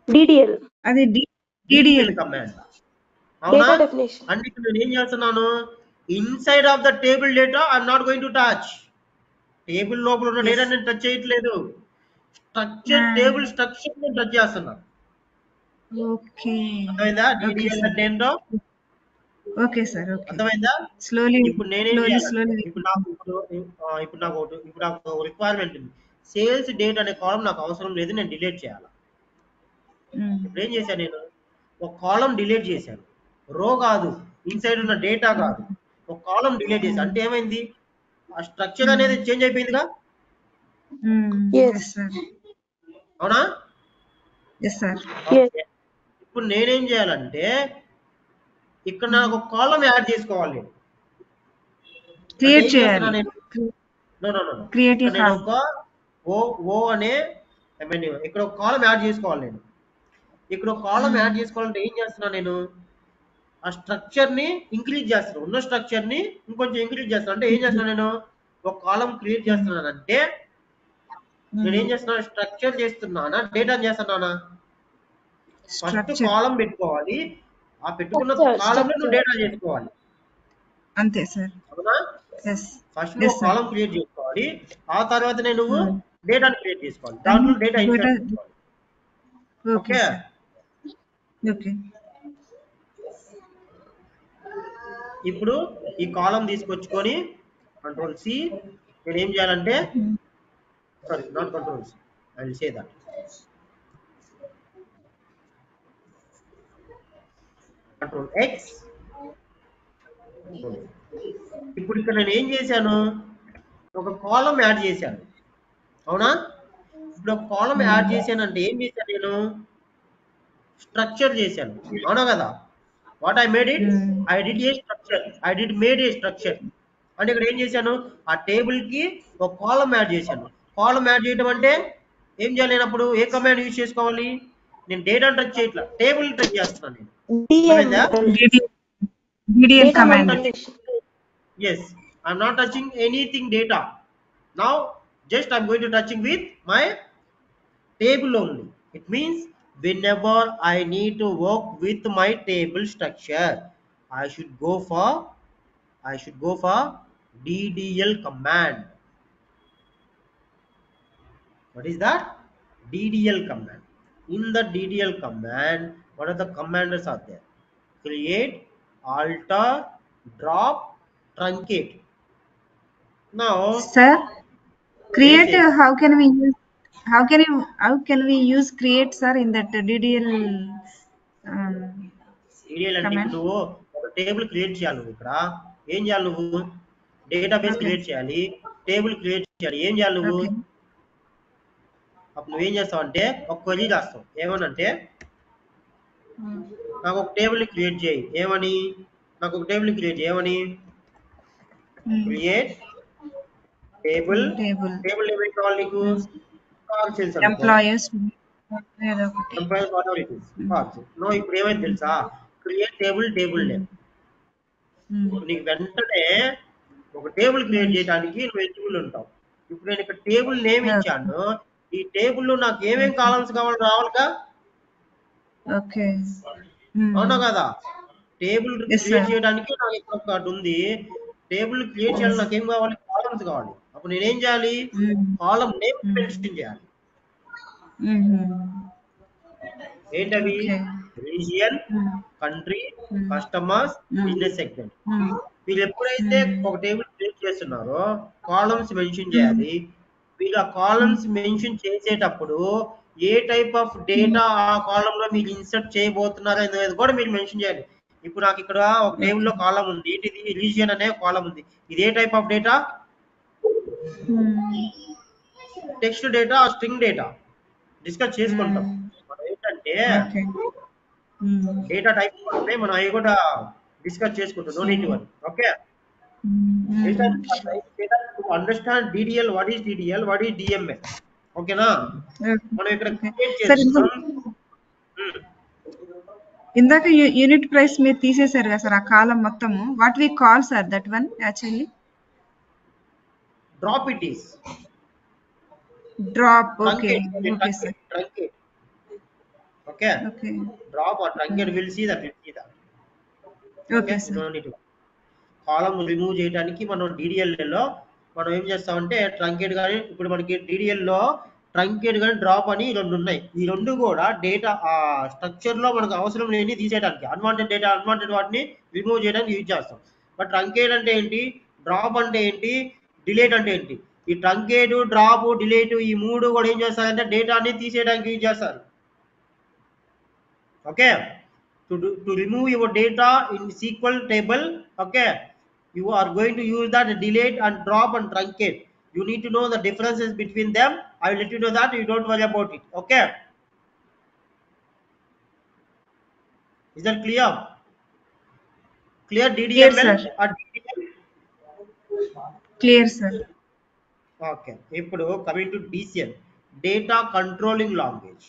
DDL, అది DDL కమాండ్. అవునా? data definition. అంటే ఇక్కడ నేను ఏం చేస్తున్నాను, inside of the table data I'm not going to touch. Table లోపల ఉన్న డేటా నేను టచ్ చేయట్లేదు. స్ట్రక్చర్, టేబుల్ స్ట్రక్చర్ నేను టచ్ చేస్తున్నా. ఓకే అర్థమైందా? Okay DDL sir. అంటే ఏంటో ఓకే సార్. ఓకే అర్థమైందా? స్లోలీ ఇప్పుడు నేనేం చేయాలి? ఇప్పుడు నాకు ఒక రిక్వైర్మెంట్ ఉంది. సేల్స్ డేట్ అనే కాలం నాకు అవసరం లేదు, నేను డిలీట్ చేయాలి. ఇప్పుడు ఏం చేశాను నేను, ఒక కాలం డిలీట్ చేశాను. రో కాదు, ఇన్సైడ్ ఉన్న డేటా కాదు, ఒక కాలం డిలీట్ చేశాను. అంటే ఏమైంది, ఆ స్ట్రక్చర్ అనేది చేంజ్ అయిపోయిందిగా. Yes. అవునా? Yes sir. Yes. ఓకే. ఇప్పుడు నేనేం చేయాలంటే ఇక్కడ నాకు ఒక కాలం యాడ్ చేసుకోవాలి. నేను క్రియేట్ ఏం చేయాలి. చేస్తున్నా నేను? No. క్రియేటివ్ ఇక్కడ నేను ఒక ఓ అనే ఇక్కడ ఒక కాలం యాడ్ చేసుకోవాలి. నేను ఇక్కడ ఒక కాలం యాడ్ చేసుకోవాలంటే ఏం చేస్తున్నా నేను, ఆ స్ట్రక్చర్ ని ఇంక్రీజ్ చేస్తాను. ఉన్న స్ట్రక్చర్ ని ఇంకొంచెం ఇంక్రీజ్ చేస్తాను. అంటే ఏం చేస్తున్నా నేను, ఒక కాలం క్రియేట్ చేస్తున్నానంటే నేను ఏం చేస్తున్నాను, స్ట్రక్చర్ చేస్తున్నానా, డేటా చేస్తున్నానా? ఫస్ట్ కాలం పెట్టుకోవాలి, ఆ పెట్టుకున్న కాలం నువ్వు డేటా చేసుకోవాలి. అంతే సార్. అవునా? ఎస్. ఫస్ట్ నువ్వు కాలం క్రియేట్ చేసుకోవాలి, ఆ తర్వాత నువ్వు డేటాని క్రియేట్ చేసుకోవాలి. దాంట్లో డేటా ఇన్సర్ట్ చేసుకోవాలి. Okay okay. ఓకే. ఇప్పుడు ఈ కాలం తీసుకొచ్చుకొని కంట్రోల్ సి, నేను ఏం చేయాలంటే, sorry not control C, I will say that control X. ఇప్పుడు ఇక్కడ నేను ఏం చేశాను, ఒక కాలం యాడ్ చేశాను. అవునా? ఇప్పుడు ఒక కాలం యాడ్ చేశానంటే ఏం చేశాను నేను, స్ట్రక్చర్ చేశాను. అవునా కదా? What I made it, I did a structure, I did made A structure. అంటే ఇక్కడ ఏం చేశాను, ఆ టేబుల్ కి ఒక కాలం యాడ్ చేశాను. కాలం యాడ్ చేయడం అంటే ఏం చేయాలి, నేను అప్పుడు ఏ కమాండ్ యూజ్ చేసుకోవాలి, నేను డేటా టచ్ చేయట్లా, టేబుల్ టచ్ చేస్తున్నాను నేను. DDL command. Yes, I'm not touching anything data. Now just I'm going to touching with my table only. It means whenever I need to work with my table structure, I should go for DDL command. What is that? DDL command. In the DDL command, what are the commanders are there? Create, alter, drop, truncate. Now, Sir, create. Yes. How can we use create, sir, in that DDL DDL అంటే command? నువ్వు ఒక table create చేయాలి. నువ్వు ఇక్కడ ఏం చేయాలి, నువ్వు database create చేయాలి, టేబుల్ క్రియేట్ చేయాలి. ఏం చేయాలి నువ్వు, అప్పుడు నువ్వేం చేస్తావు అంటే ఒక క్వరీ రాస్తావు. ఏమనంటే నాకు ఒక టేబుల్ క్రియేట్ చేయి. ఏమని, నాకు ఒక టేబుల్ క్రియేట్ చేయి. ఏమని, క్రియేట్ టేబుల్. టేబుల్ ఏమేమి కావాలి నీకు, ఎంప్లాయర్స్. నో, ఇప్పుడు ఏమైంది తెలుసా, క్రియేట్ టేబుల్ నేమ్. నీకు వెంటనే ఒక టేబుల్ క్రియేట్ చేయడానికి నువ్వు ఎలిజిబుల్ ఉంటావు. ఇప్పుడు నేను ఇక్కడ టేబుల్ నేమ్ ఇచ్చాను, ఈ టేబుల్ లో నాకు ఏమేమి కాలమ్స్ కావాలి రావాలిగా. ఓకే. అవునా కదా? టేబుల్ క్రియేట్ చేయడానికి నాకు ఇక్కడ ఒకటి ఉంది. టేబుల్ క్రియేట్ చేయాలి, నాకు ఏం కావాలి, కాలమ్స్ కావాలి. అప్పుడు నేనేం చేయాలి, కాలం నేమ్ మెన్షన్ చేయాలి. ఏంటవి, region, country, customers, business segment. వీళ్ళు ఎప్పుడైతే ఒక టేబుల్ క్రియేట్ చేస్తున్నారో కాలమ్స్ మెన్షన్ చేయాలి. వీళ్ళు ఆ కాలమ్స్ మెన్షన్ చేసేటప్పుడు ఏ టైప్ ఆఫ్ డేటా ఆ కాలం లో మీరు ఇన్సర్ట్ చేయబోతున్నారు అనేది కూడా మీరు మెన్షన్ చేయాలి. ఇప్పుడు నాకు ఇక్కడ ఒక టేబుల్ లో కాలం ఉంది, ఏంటిది, రీజియన్ అనే కాలం ఉంది. ఇది ఏ type of data, text data, string data discuss చేసుకుంటాం. మనం ఏంటంటే డేటా టైప్ అంటే మనం అవి కూడా డిస్కస్ చేసుకుంటాం. No need one. Okay. Understand DDL, what is DDL, what is DML. ఓకేనా? మనం ఇక్కడ క్రియేట్ చేస్తున్నాం. ఇందాక యూనిట్ ప్రైస్ మీరు తీసేశారు కదా సార్ ఆ కాలం మొత్తము. What we call sir that one actually? Drop it is drop. Okay truncate, okay sir. truncate. Okay, okay drop or truncate. We'll see that. Okay Okay, sir. no need to. Column remove చేయడానికి మనం DDL-లో మనం ఏం చేస్తామంటే truncate కానీ, ఇప్పుడు మనకి DDL-లో truncate కానీ drop అని 2 ఉన్నాయి. ఈ 2 కూడా డేటా స్ట్రక్చర్లో మనకు అవసరం లేని తీసేయడానికి, అన్వాంటెడ్ డేటా అన్వాంటెడ్ వాటిని రిమూవ్ చేయడానికి యూజ్ చేస్తాం. బట్ ట్రంకేట్ అంటే ఏంటి, డ్రాప్ అంటే ఏంటి, డిలేట్ అంటే ఏంటి? ఈ ట్రంకేట్, డ్రాప్, డిలేట్ ఈ 3 కూడా ఏం చేస్తారంటే డేటాని తీసేయడానికి యూజ్ చేస్తారు. Okay, to remove your data in SQL table, okay, you are going to use that delete and drop and truncate. You need to know the differences between them. I will let you know that. You don't worry about it. Okay, is that clear? Clear Clear, DDML sir. or DDL? Clear sir. Okay, ఇప్పుడు coming to DCL, data controlling language.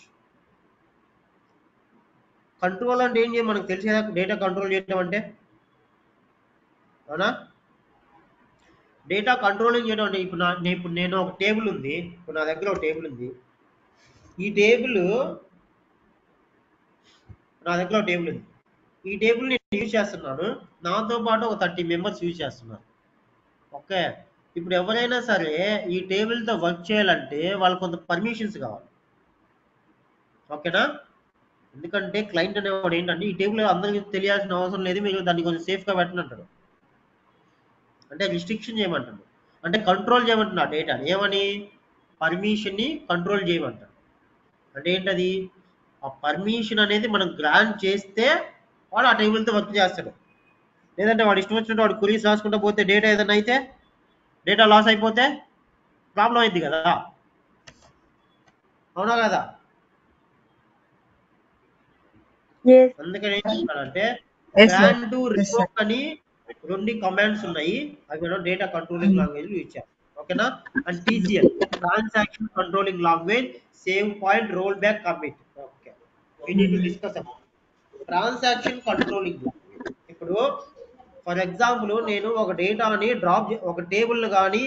Control అంటే ఏం చేయాలి మనకు తెలిసి కదా, data control చేయడం అంటే, అవునా? డేటా కంట్రోలింగ్ చేయడం అంటే ఇప్పుడు నేను ఒక టేబుల్ ఉంది, ఇప్పుడు నా దగ్గర ఒక టేబుల్ ఉంది. ఈ టేబుల్ నా దగ్గర ఒక టేబుల్ ఉంది. ఈ టేబుల్ నేను యూజ్ చేస్తున్నాను, నాతో పాటు ఒక 30 మెంబర్స్ యూజ్ చేస్తున్నారు. ఓకే, ఇప్పుడు ఎవరైనా సరే ఈ టేబుల్తో వర్క్ చేయాలంటే వాళ్ళకి కొంత పర్మిషన్స్ కావాలి. ఓకేనా? ఎందుకంటే క్లయింట్ అనేవాడు ఏంటంటే ఈ టేబుల్ అందరికీ తెలియాల్సిన అవసరం లేదు, మీరు దాన్ని కొంచెం సేఫ్గా పెట్టండి అంటాడు. అంటే రిస్ట్రిక్షన్ చేయమంటాడు, అంటే కంట్రోల్ చేయమంటున్నా డేటాని. ఏమని? పర్మిషన్ని కంట్రోల్ చేయమంటాడు. అంటే ఏంటది? ఆ పర్మిషన్ అనేది మనం గ్రాంట్ చేస్తే వాడు ఆ టేబుల్తో వర్క్ చేస్తాడు. లేదంటే వాడు ఇష్టం వచ్చినట్టు వాడు క్వరీస్ రాసుకుంటూ పోతే డేటా ఏదైనా అయితే, డేటా లాస్ అయిపోతే ప్రాబ్లం అయింది కదా, అవునా కదా? Yes. అందుకని ఏం చెప్తాడంటే Yes, sir. Grant, Yes, sir. Revoke అని 2 కమాండ్స్ ఉన్నాయి. అవి మనం డేటా కంట్రోలింగ్ లాంగ్వేజ్ యూజ్ చేస్తాం. ఓకేనా? And TCL, transaction controlling language, save point, roll back, commit. Okay, we need to discuss about transaction controlling language. ఇప్పుడు ఫర్ ఎగ్జాంపుల్ నేను ఒక డేటాని ఒక టేబుల్ కానీ,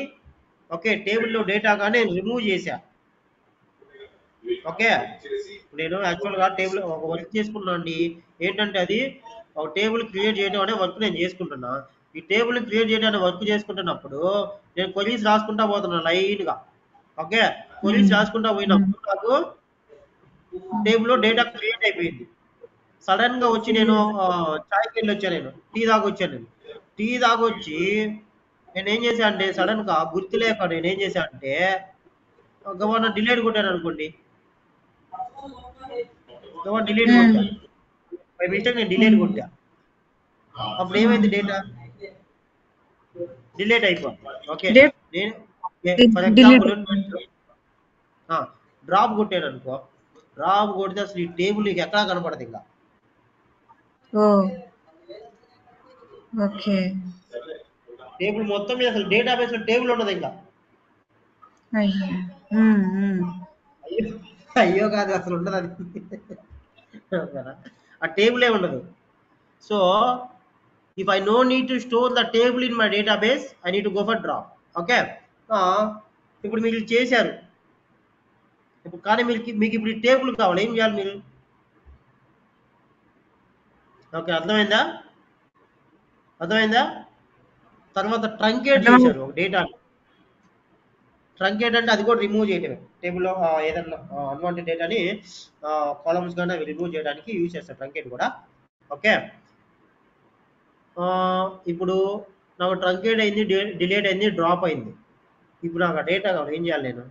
ఓకే, టేబుల్లో డేటా కానీ రిమూవ్ చేశా. ఓకే, నేను యాక్చువల్గా టేబుల్ ఒక వర్క్ చేసుకున్నాను అండి. ఏంటంటే అది ఒక టేబుల్ క్రియేట్ చేయడం అనే వర్క్ నేను చేసుకుంటున్నా. ఈ టేబుల్ క్రియేట్ చేయడం అనే వర్క్ చేసుకుంటున్నప్పుడు నేను క్వరీస్ రాసుకుంటా పోతున్నా లైన్గా. ఓకే, క్వరీస్ రాసుకుంటా పోయినప్పుడు నాకు టేబుల్లో డేటా క్రియేట్ అయిపోయింది. సడన్ గా వచ్చి నేను చాయ్కి వెళ్ళి వచ్చాను, నేను టీ తాగొచ్చాను. నేను టీ తాగొచ్చి నేను ఏం చేశా అంటే సడన్ గా గుర్తులేక నేను ఏం చేశా అంటే గవర్నర్ డిలేట్ కొట్టాను అనుకోండి, గవర్నర్ డిలేట్ కొట్టా, బై మిస్టేక్ నేను డిలేట్ కొట్టా. అప్పుడు ఏమైంది? డేటా డిలేట్ అయిపోయింది. ఓకే, నేను ఫర్ ఎగ్జాంపుల్ డ్రాప్ కొట్టాను అనుకో, డ్రాప్ కొడితే అసలు ఈ టేబుల్ నీకు ఎక్కడా కనపడదు ఇంకా. ఓకే, టేబుల్ మొత్తం మీద అసలు డేటాబేస్ లో టేబుల్ ఉండదు ఇంకా. అయ్యో కాదు, అసలు ఉండదు అది. ఆ టేబులే ఉండదు. So if I no need to store the table in my database, I need to go for drop. Okay, ఇప్పుడు మీరు చేశారు, ఇప్పుడు కానీ మీకు ఇప్పుడు ఈ టేబుల్ కావాలి, ఏం చేయాలి మీరు? ఓకే, అర్థమైందా? తర్వాత ట్రంకేట్ చేశారు ఒక డేటా. ట్రంకేట్ అంటే అది కూడా రిమూవ్ చేయడమే, టేబుల్లో ఏదన్నా అన్వాంటెడ్ డేటాని కాలమ్స్ కానీ అవి రిమూవ్ చేయడానికి యూజ్ చేస్తారు ట్రంకేట్ కూడా. ఓకే, ఇప్పుడు నాకు ట్రంకేట్ అయింది, డిలేట్ అయింది, డ్రాప్ అయింది. ఇప్పుడు నాకు ఆ డేటా కావాలి, ఏం చేయాలి నేను?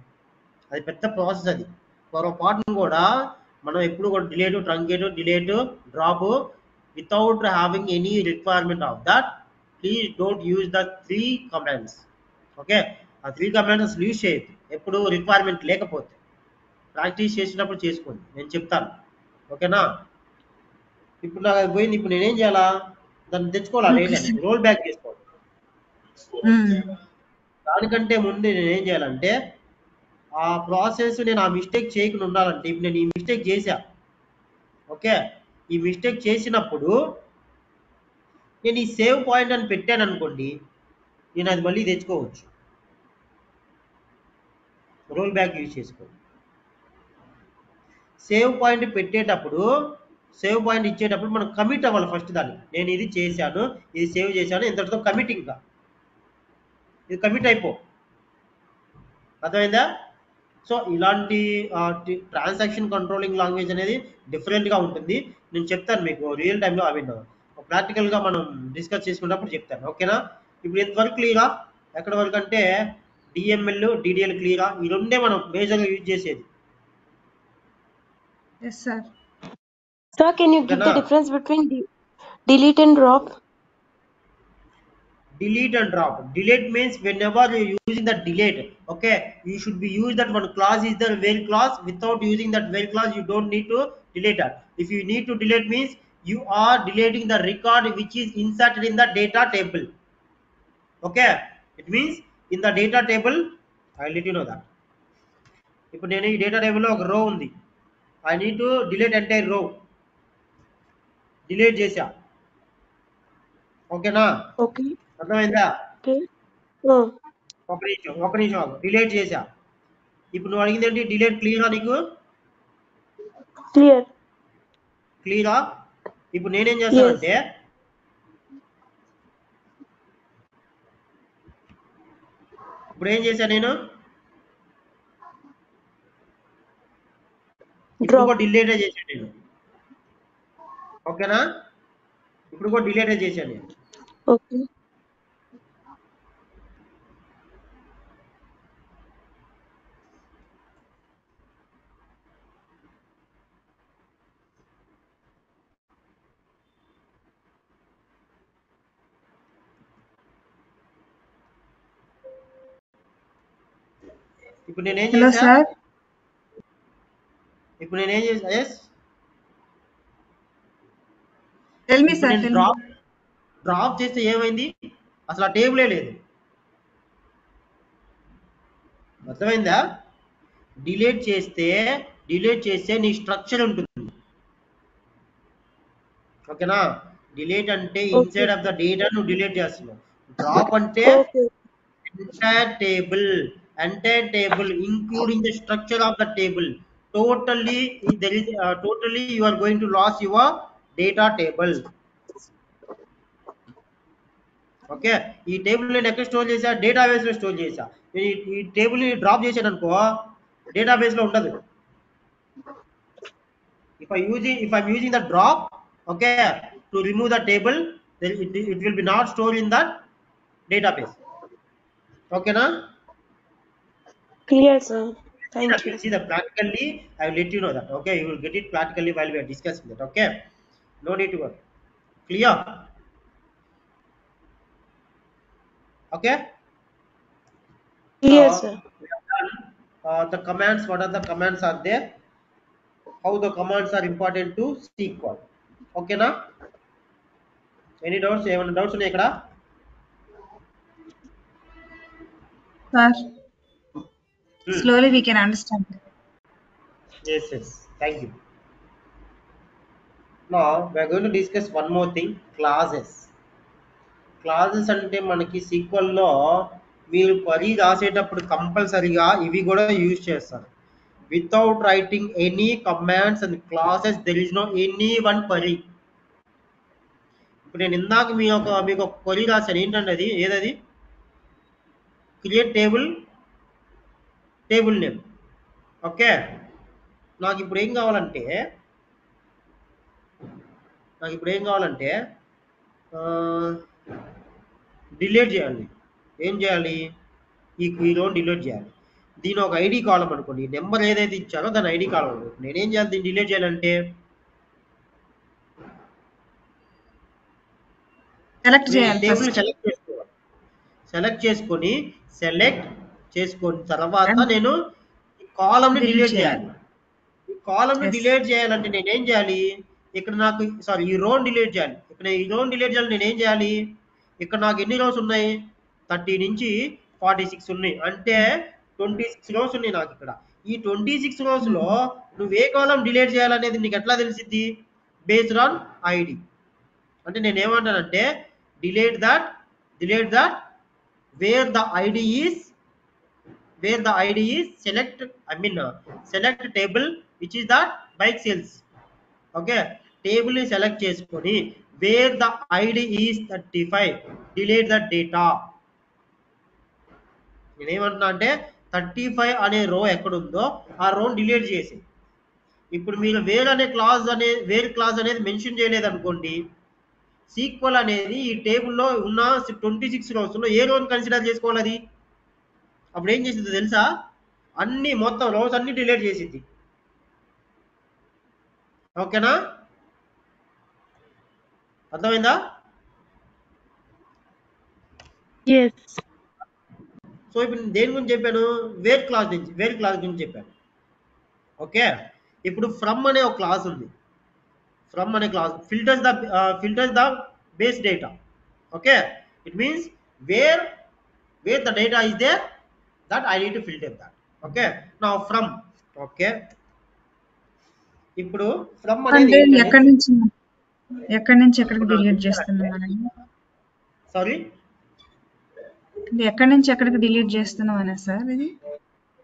అది పెద్ద ప్రాసెస్. అది పొరపాటును కూడా మనం ఎప్పుడు కూడా delete, drop without having any requirement of that, please don't use the 3 commands. Okay, ఆ 3 కమాండ్స్ యూజ్ చేయొద్దు ఎప్పుడు రిక్వైర్మెంట్ లేకపోతే. ప్రాక్టీస్ చేసినప్పుడు చేసుకోండి, నేను చెప్తాను. ఓకేనా? ఇప్పుడు నాకు అది పోయింది, ఇప్పుడు నేనేం చేయాలా? దాన్ని తెచ్చుకోవాలి, డేటాని రోల్ బ్యాక్ చేసుకోవాలి. దానికంటే ముందు నేను ఏం చేయాలంటే ఆ ప్రాసెస్ నేను ఆ మిస్టేక్ చేయకుండా ఉండాలంటే, ఇప్పుడు నేను ఈ మిస్టేక్ చేశా. ఓకే, ఈ మిస్టేక్ చేసినప్పుడు నేను ఈ సేవ్ పాయింట్ అని పెట్టాను అనుకోండి, నేను అది మళ్ళీ తెచ్చుకోవచ్చు, రోల్ బ్యాక్ యూజ్ చేసుకోండి. సేవ్ పాయింట్ పెట్టేటప్పుడు, సేవ్ పాయింట్ ఇచ్చేటప్పుడు మనం కమిట్ అవ్వాలి ఫస్ట్ దాన్ని. నేను ఇది చేశాను, ఇది సేవ్ చేశాను, ఇంతటితో కమిట్, ఇంకా ఇది కమిట్ అయిపో. అర్థమైందా? సో ఇలాంటి ట్రాన్సాక్షన్ కంట్రోలింగ్ లాంగ్వేజ్ అనేది డిఫరెంట్గా ఉంటుంది. నేను చెప్తాను మీకు రియల్ టైంలో, అవి ప్రాక్టికల్గా మనం డిస్కస్ చేసుకున్నప్పుడు చెప్తాను. ఓకేనా? ఇప్పుడు ఎంతవరకు క్లియరా? ఎక్కడ వరకు అంటే డిఎంఎల్, డిడిఎల్ క్లియరా? ఈ రెండే మనం మేజర్గా యూజ్ చేసేది. Yes, sir. Sir, can you give the ఓకేనా? difference between delete and drop? Delete and drop. Delete means whenever you're using the delete, okay, you should be use that one clause is the where clause. Without using that where clause, you don't need to delete that. If you need to delete means you are deleting the record which is inserted in the data table. Okay, it means in the data table, I'll let you know that. ఇప్పుడు నేను ఈ data టేబుల్లో ఒక రో ఉంది, I need to delete entire రో, delete చేసా. ఓకేనా? Okay. అర్థమైందా? Okay. ఒక నిమిషం డిలీట్ చేసా. ఇప్పుడు నువ్వు అడిగింది ఏంటి? డిలీట్ క్లియరా నీకు? Clear. క్లియరా? ఇప్పుడు నేనేం చేస్తానంటే ఇప్పుడు ఏం చేశాను నేను? ఇప్పుడు కూడా డిలీటే చేశాను నేను. ఓకేనా? ఇప్పుడు కూడా డిలీటే చేశాను నేను. Okay. ఇప్పుడు నేనేం Hello, చేశా? sir. ఇప్పుడు నేనేం చేశా? ఎస్, Tell me, ఇప్పుడు sir. నేను Tell me. డ్రాప్ చేస్తే ఏమైంది? అసలు ఆ టేబులే లేదు. అర్థమైందా? డిలీట్ చేస్తే నీ స్ట్రక్చర్ ఉంటుంది. ఓకేనా? డిలీట్ అంటే ఇన్సైడ్ ఆఫ్ ద డేటా నువ్వు డిలీట్ చేస్తున్నావు. డ్రాప్ అంటే Okay. entire table including the structure of the table. Totally there is totally you are going to lose your data table. Okay, ఈ table నేను ఎక్కడ store చేసా? Database లో store చేసా. ఈ టేబుల్ ని డ్రాప్ చేశాను అనుకో, డేటాబేస్ లో ఉండదు. if I'm using the drop, okay, to remove the table, then it will be not stored in that database. Okay na? Clear, sir. Thank you. See that practically, I will let you know that. Okay, you will get it practically while we are discussing that. Okay, no need to worry. Clear? Okay. Clear, Now sir. we have done the commands. What are the commands are there? How the commands are important to SQL. Okay na? Any doubts? Any doubts ఉన్నాయి ఇక్కడ? Sir. Slowly we can understand. Yes. Thank you. Now we are going to discuss one more thing, clauses. Clauses అంటే మనకి SQL లో మీరు query రాసేటప్పుడు కంపల్సరీగా ఇవి కూడా యూజ్ చేస్తారు. Without writing any commands and classes there is no any one query. ఇప్పుడు నేను ఇందాక మీకు ఒక క్వరీ రాశాను. ఏంటంటే అది ఏదది? Create table name. ఓకే, నాకు ఇప్పుడు ఏం కావాలంటే డిలీట్ చేయాలి. ఏం చేయాలి? ఈ రోని డిలీట్ చేయాలి. దీని ఒక ఐడి కాలం అనుకోండి, నెంబర్ ఏదైతే ఇచ్చారో దాని ఐడి కాలం అనుకోండి. నేనేం చేయాలి దీన్ని డిలీట్ చేయాలంటే? సెలెక్ట్ చేయాలి. టేబుల్ సెలెక్ట్ చేసుకొని తర్వాత నేను ఈ కాలం ని డిలీట్ చేయాలి. ఈ కాలం ని డిలీట్ చేయాలంటే నేనేం చేయాలి? ఇక్కడ నాకు ఈ రోని డిలీట్ చేయాలి. ఇక్కడ ఈ రోని డిలీట్ చేయాలి. నేనేం చేయాలి? ఇక్కడ నాకు ఎన్ని రోస్ ఉన్నాయి? 30 నుంచి 46 ఉన్నాయి. అంటే 26 రోస్ ఉన్నాయి నాకు ఇక్కడ. ఈ 26 రోస్ లో నువ్వు ఏ కాలం డిలీట్ చేయాలనేది నీకు ఎట్లా తెలిసిద్ది? Based on ID. అంటే నేను ఏమంటానంటే delete that where the ID is select select table which is that bike sales. Okay, table ని సెలెక్ట్ చేసుకొని where the ID is 35 delete the data. నేనేమంటున్నా అంటే 35 అనే రో ఎక్కడుందో ఆ రోని డిలీట్ చేసి, ఇప్పుడు మీరు వేర్ క్లాజ్ అనేది మెన్షన్ చేయలేదు అనుకోండి, సీక్వెల్ అనేది ఈ టేబుల్లో ఉన్న 26 రోస్ లో ఏ రోని కన్సిడర్ చేసుకోవాలి అది. అప్పుడు ఏం చేసింది తెలుసా, అన్ని మొత్తం రోస్ అన్ని డిలీట్ చేసింది. ఓకేనా, అర్థమైందా? Yes. సో ఇప్పుడు నేను దేని గురించి చెప్పాను, వేర్ క్లాస్ గురించి చెప్పాను. ఓకే, ఇప్పుడు ఫ్రమ్ అనే ఒక క్లాస్ ఉంది. ఫ్రమ్ అనే class filters the base data. Okay, it means wear the data is there that I need to filter that. Okay, now from. Okay, ఇప్పుడు ఫ్రమ్ అనేది అంటే ఎక్కడి నుంచి ఎక్కడికి డిలీట్ చేస్తున్నాం? సారీ, ఎక్కడి నుంచి ఎక్కడికి డిలీట్ చేస్తున్నాం అనే సార్ ఇది?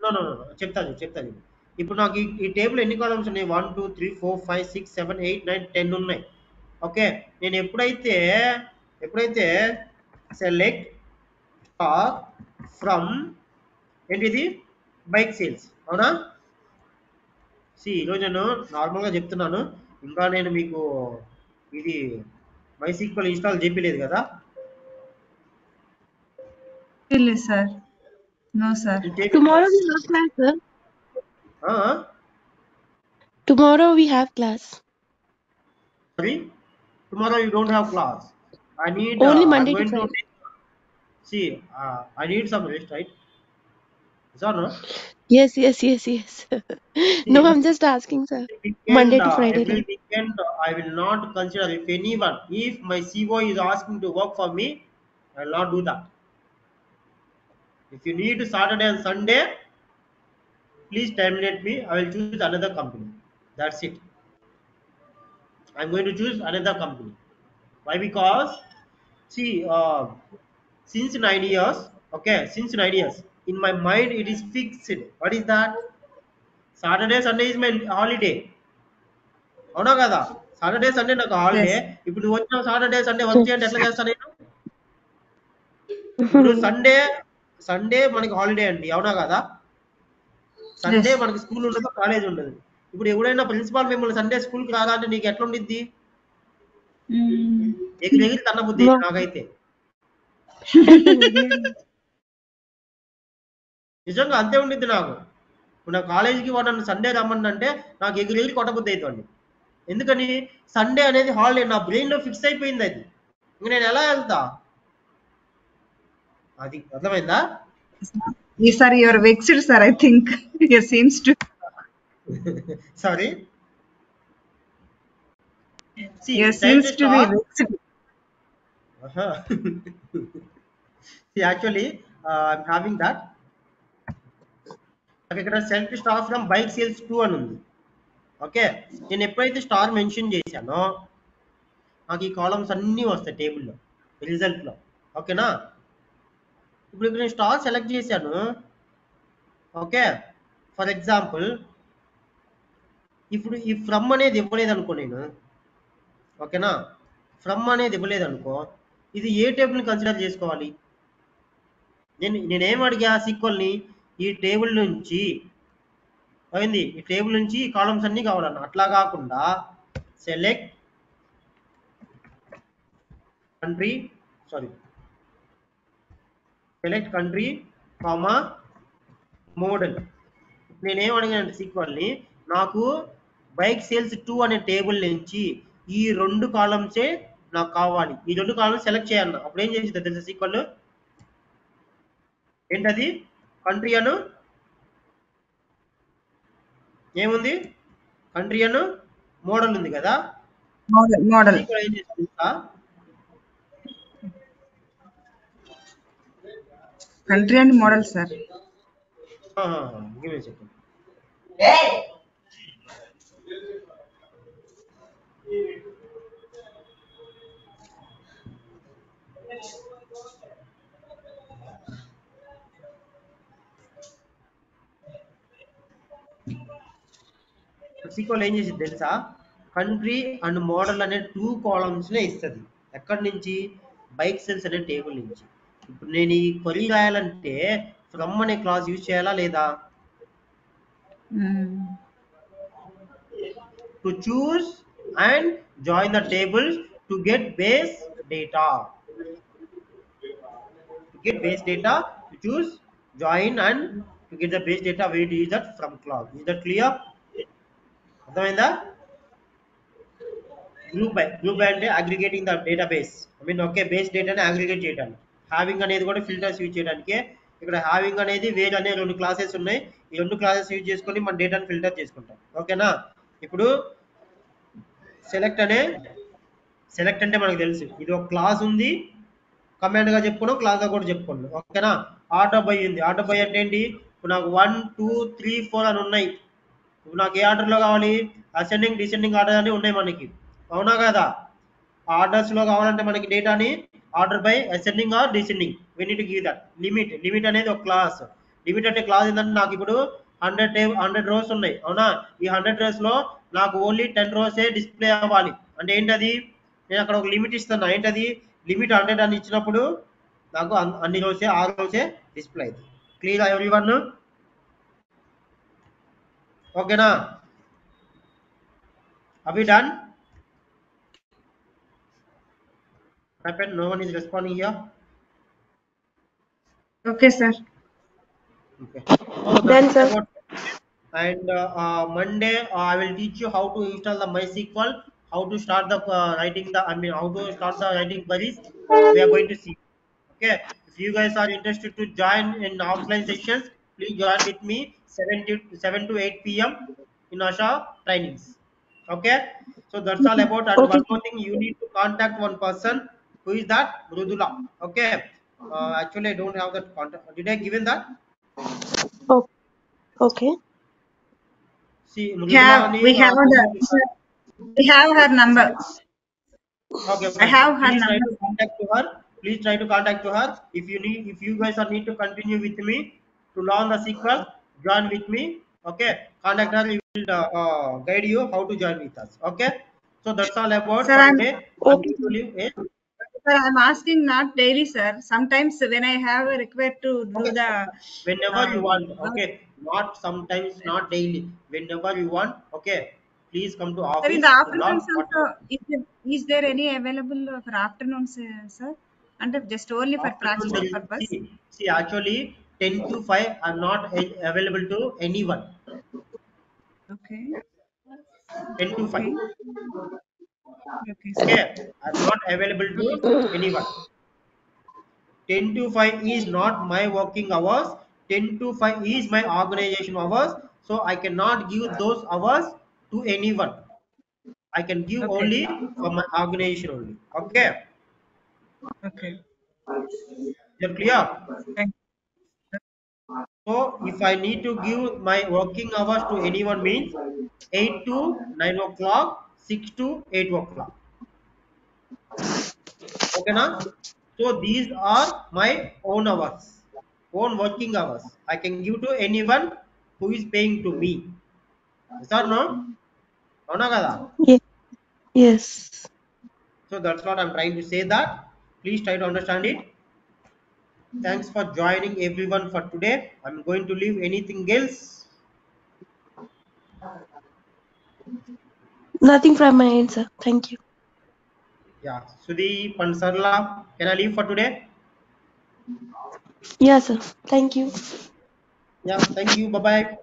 నో చెప్తాను. ఇప్పుడు నాకు ఈ టేబుల్ ఎన్ని కాలమ్స్ ఉన్నాయి, 1 2 3 4 5 6 7 8 9 10 ఉన్నాయి. ఓకే, నేను ఎప్పుడైతే సెలెక్ట్ స్టార్ ఫ్రమ్ ఏంటిది బైక్ సేల్స్, అవునా? ఈరోజు నేను నార్మల్గా చెప్తున్నాను, ఇంకా నేను మీకు ఇది MySQL ఇన్స్టాల్ చేయలేదు కదా. Sir no sir. Tomorrow we have class, sir. Tomorrow we have class. Sorry, tomorrow you don't have class. I need Only I'm Monday to going to Friday. see. I need some rest, right? Is or no? Yes. See, No, I'm just asking, sir. weekend, Monday to Friday every night. weekend I will not consider if anyone. If my CEO is asking to work for me, I will not do that. If you need Saturday and Sunday, please terminate me. I will choose another company. That's it. I'm going to choose another company. Why? Because see, since 9 years, in my mind it is fixed. What is that? Saturday, Sunday is my holiday. అవునా కదా, Saturday Sunday నాకు holiday. ఇప్పుడు నువ్వు వచ్చిన Saturday Sunday work చేయండి, ఎట్లా చేస్తాను నేను? ఇప్పుడు సండే మనకి హాలిడే అండి, అవునా కదా? సండే మనకి స్కూల్ ఉండదు, కాలేజ్ ఉండదు. ఇప్పుడు ఎవడైనా ప్రిన్సిపాల్ మిమ్మల్ని సండే స్కూల్కి రాదా అంటే నీకు ఎట్లా ఉండిద్ది? ఎగిరి తన్న బుద్ధి నాకైతే. నిజంగా అంతే ఉండిద్ది నాకు. ఇప్పుడు నా కాలేజీకి వాడు నన్ను సండే రమ్మనంటే నాకు ఎగిరి కొట్టబుద్ధి అవుతుంది. ఎందుకని? సండే అనేది హాలిడే, నా బ్రెయిన్ లో ఫిక్స్ అయిపోయింది అది. ఇంక నేను ఎలా వెళ్తా? అది అర్థమైందా? ఈసారి your vexed sir, I think your seems to. Sorry, your seems to be vexed. Actually I'm having that. నాకు ఇక్కడ select star from bike sales 2 అని ఉంది. ఓకే, నేను ఎప్పుడైతే స్టార్ మెన్షన్ చేశానో నాకు ఈ కాలమ్స్ అన్నీ వస్తాయి టేబుల్లో రిజల్ట్లో. ఓకేనా, ఇప్పుడు ఇక్కడ నేను స్టార్ సెలెక్ట్ చేశాను. ఓకే, ఫర్ ఎగ్జాంపుల్ ఇప్పుడు ఈ ఫ్రమ్ అనేది ఇవ్వలేదు అనుకో నేను. ఓకేనా, ఫ్రమ్ అనేది ఇవ్వలేదు అనుకో, ఇది ఏ టేబుల్ని కన్సిడర్ చేసుకోవాలి? నేనేం అడిగా సీక్వెల్ని, ఈ టేబుల్ నుంచి అయింది, ఈ టేబుల్ నుంచి ఈ కాలమ్స్ అన్నీ కావాలన్న. అట్లా కాకుండా సెలెక్ట్ కంట్రీ కామా మోడల్. నేనేం అడిగానంటే సీక్వెల్ని, నాకు బైక్ సేల్స్ 2 అనే టేబుల్ నుంచి ఈ 2 కాలమ్సే నాకు కావాలి, ఈ 2 కాలమ్స్ సెలెక్ట్ చేయన్న. అప్పుడు ఏం చేసింది తెలుసా సీక్వెల్? ఏంటది? కంట్రీ అను ఏముంది, కంట్రీ అను మోడల్ ఉంది కదా. మోడల్ ఏం చేస్తుంది? Country and model sir. Give a second. SQL ఏం చేసింది తెలుసా? కంట్రీ అండ్ మోడల్ అనే 2 కాలమ్స్‌నే ఇస్తది. ఎక్కడి నుంచి? బైక్ సేల్స్ అనే టేబుల్ నుంచి. ఇప్పుడు నేను ఈ క్వెరీ రాయాలంటే ఫ్రమ్ అనే క్లాజ్ యూజ్ చేయాలా లేదా? To choose and join the tables to get base data. To get base data, to choose, join and to get the base data, we need to use that from clause. Is that clear? అర్థమైందా? Group by అంటే aggregating the database. I mean okay, base డేటాని aggregate చేయడానికి. Having అనేది కూడా filters use చేయడానికి. ఇక్కడ having అనేది wear అనే 2 క్లాసెస్ ఉన్నాయి. ఈ 2 క్లాసెస్ యూజ్ చేసుకొని మన డేటాని ఫిల్టర్ చేసుకుంటాం. ఓకేనా? ఇప్పుడు సెలెక్ట్ అంటే మనకు తెలుసు ఇది ఒక క్లాస్ ఉంది, కమాండ్ గా చెప్పుకున్నాం, క్లాస్ గా కూడా చెప్పుకున్నాం. ఓకేనా? ఆర్డర్ బై ఉంది. ఆర్డర్ బై అంటే ఏంటి? ఇప్పుడు నాకు 1 2 3 4 అని ఉన్నాయి. ఇప్పుడు నాకు ఏ ఆర్డర్ లో కావాలి? అసెండింగ్ డిసెండింగ్ ఆర్డర్ అని ఉన్నాయి మనకి, అవునా కదా? ఆర్డర్స్ లో కావాలంటే మనకి డేటాని order by ascending are descending we need to give that. Limit అనేది ఒక క్లాస్. లిమిట్ అంటే క్లాస్ ఏంటంటే నాకు ఇప్పుడు 100 రోస్ ఉన్నాయి, అవునా? ఈ 100 రోస్ లో నాకు ఓన్లీ 10 రోసే డిస్ప్లే అవ్వాలి. అంటే ఏంటది? నేను అక్కడ ఒక లిమిట్ ఇస్తున్నా. ఏంటది? లిమిట్ 100 అని ఇచ్చినప్పుడు నాకు అన్ని రోసే 6 రోసే డిస్ప్లే అవుతుంది. Clear everyone? ఓకేనా? Are we done? Happened? No one is responding here. Okay, sir. Okay. So Done, that's sir. about. And Monday I will teach you how to install the MySQL, how to start the writing the. I mean how to start the writing queries. We are going to see. Okay. If you guys are interested to join in offline sessions, please join with me 7 to 8 p.m. in Asha trainings. Okay. So that's all about. And Okay. one more thing, you need to contact one person. Who is that? Mrudula. Okay. Actually, I don't have that contact. Did I given that? Oh, okay. See, Mrudula ni We have her number. okay, I fine. have her Please try number. to contact to her. Please try to contact to her. If you guys are need to continue with me to learn the sequel, join with me. Okay, contact her. We will guide you how to join with us. Okay, so that's all about Sir, for I'm today. I'm Okay. going to leave. sir, I'm asking not daily, sir. Sometimes when I have a request to do Okay, the whenever you want. work. Okay, not sometimes, not daily. Whenever you want. Okay, please come to Sir, in office the to learn afternoons what. also, is there any available for afternoons, sir? And just only for Afternoon practical there is, purpose? see actually 10 to 5 are not available to anyone. Okay. 10 to 5. Okay. Okay, sir. Okay, are not available to Okay, sir. anyone. 10 to 5 is not my working hours. 10 to 5 is my organization hours. So I cannot give those hours to anyone. I can give Okay. only for my organization only. Okay, Okay. you're clear? Thank So if I need to give my working hours to anyone means 8 to 9 o'clock, 6 to 8 o'clock. Okay, na? So these are my own hours, own working hours. I can give to anyone who is paying to me. Yes or no? Avuna kada? Yes. So that's what I'm trying to say that. Please try to understand it. Thanks for joining everyone for today. I'm going to leave anything else. Nothing from my end, sir. Thank you. Yeah. Sudeep and Sarla, can I leave for today? Yeah, sir. Thank you. Yeah. Thank you. Bye bye.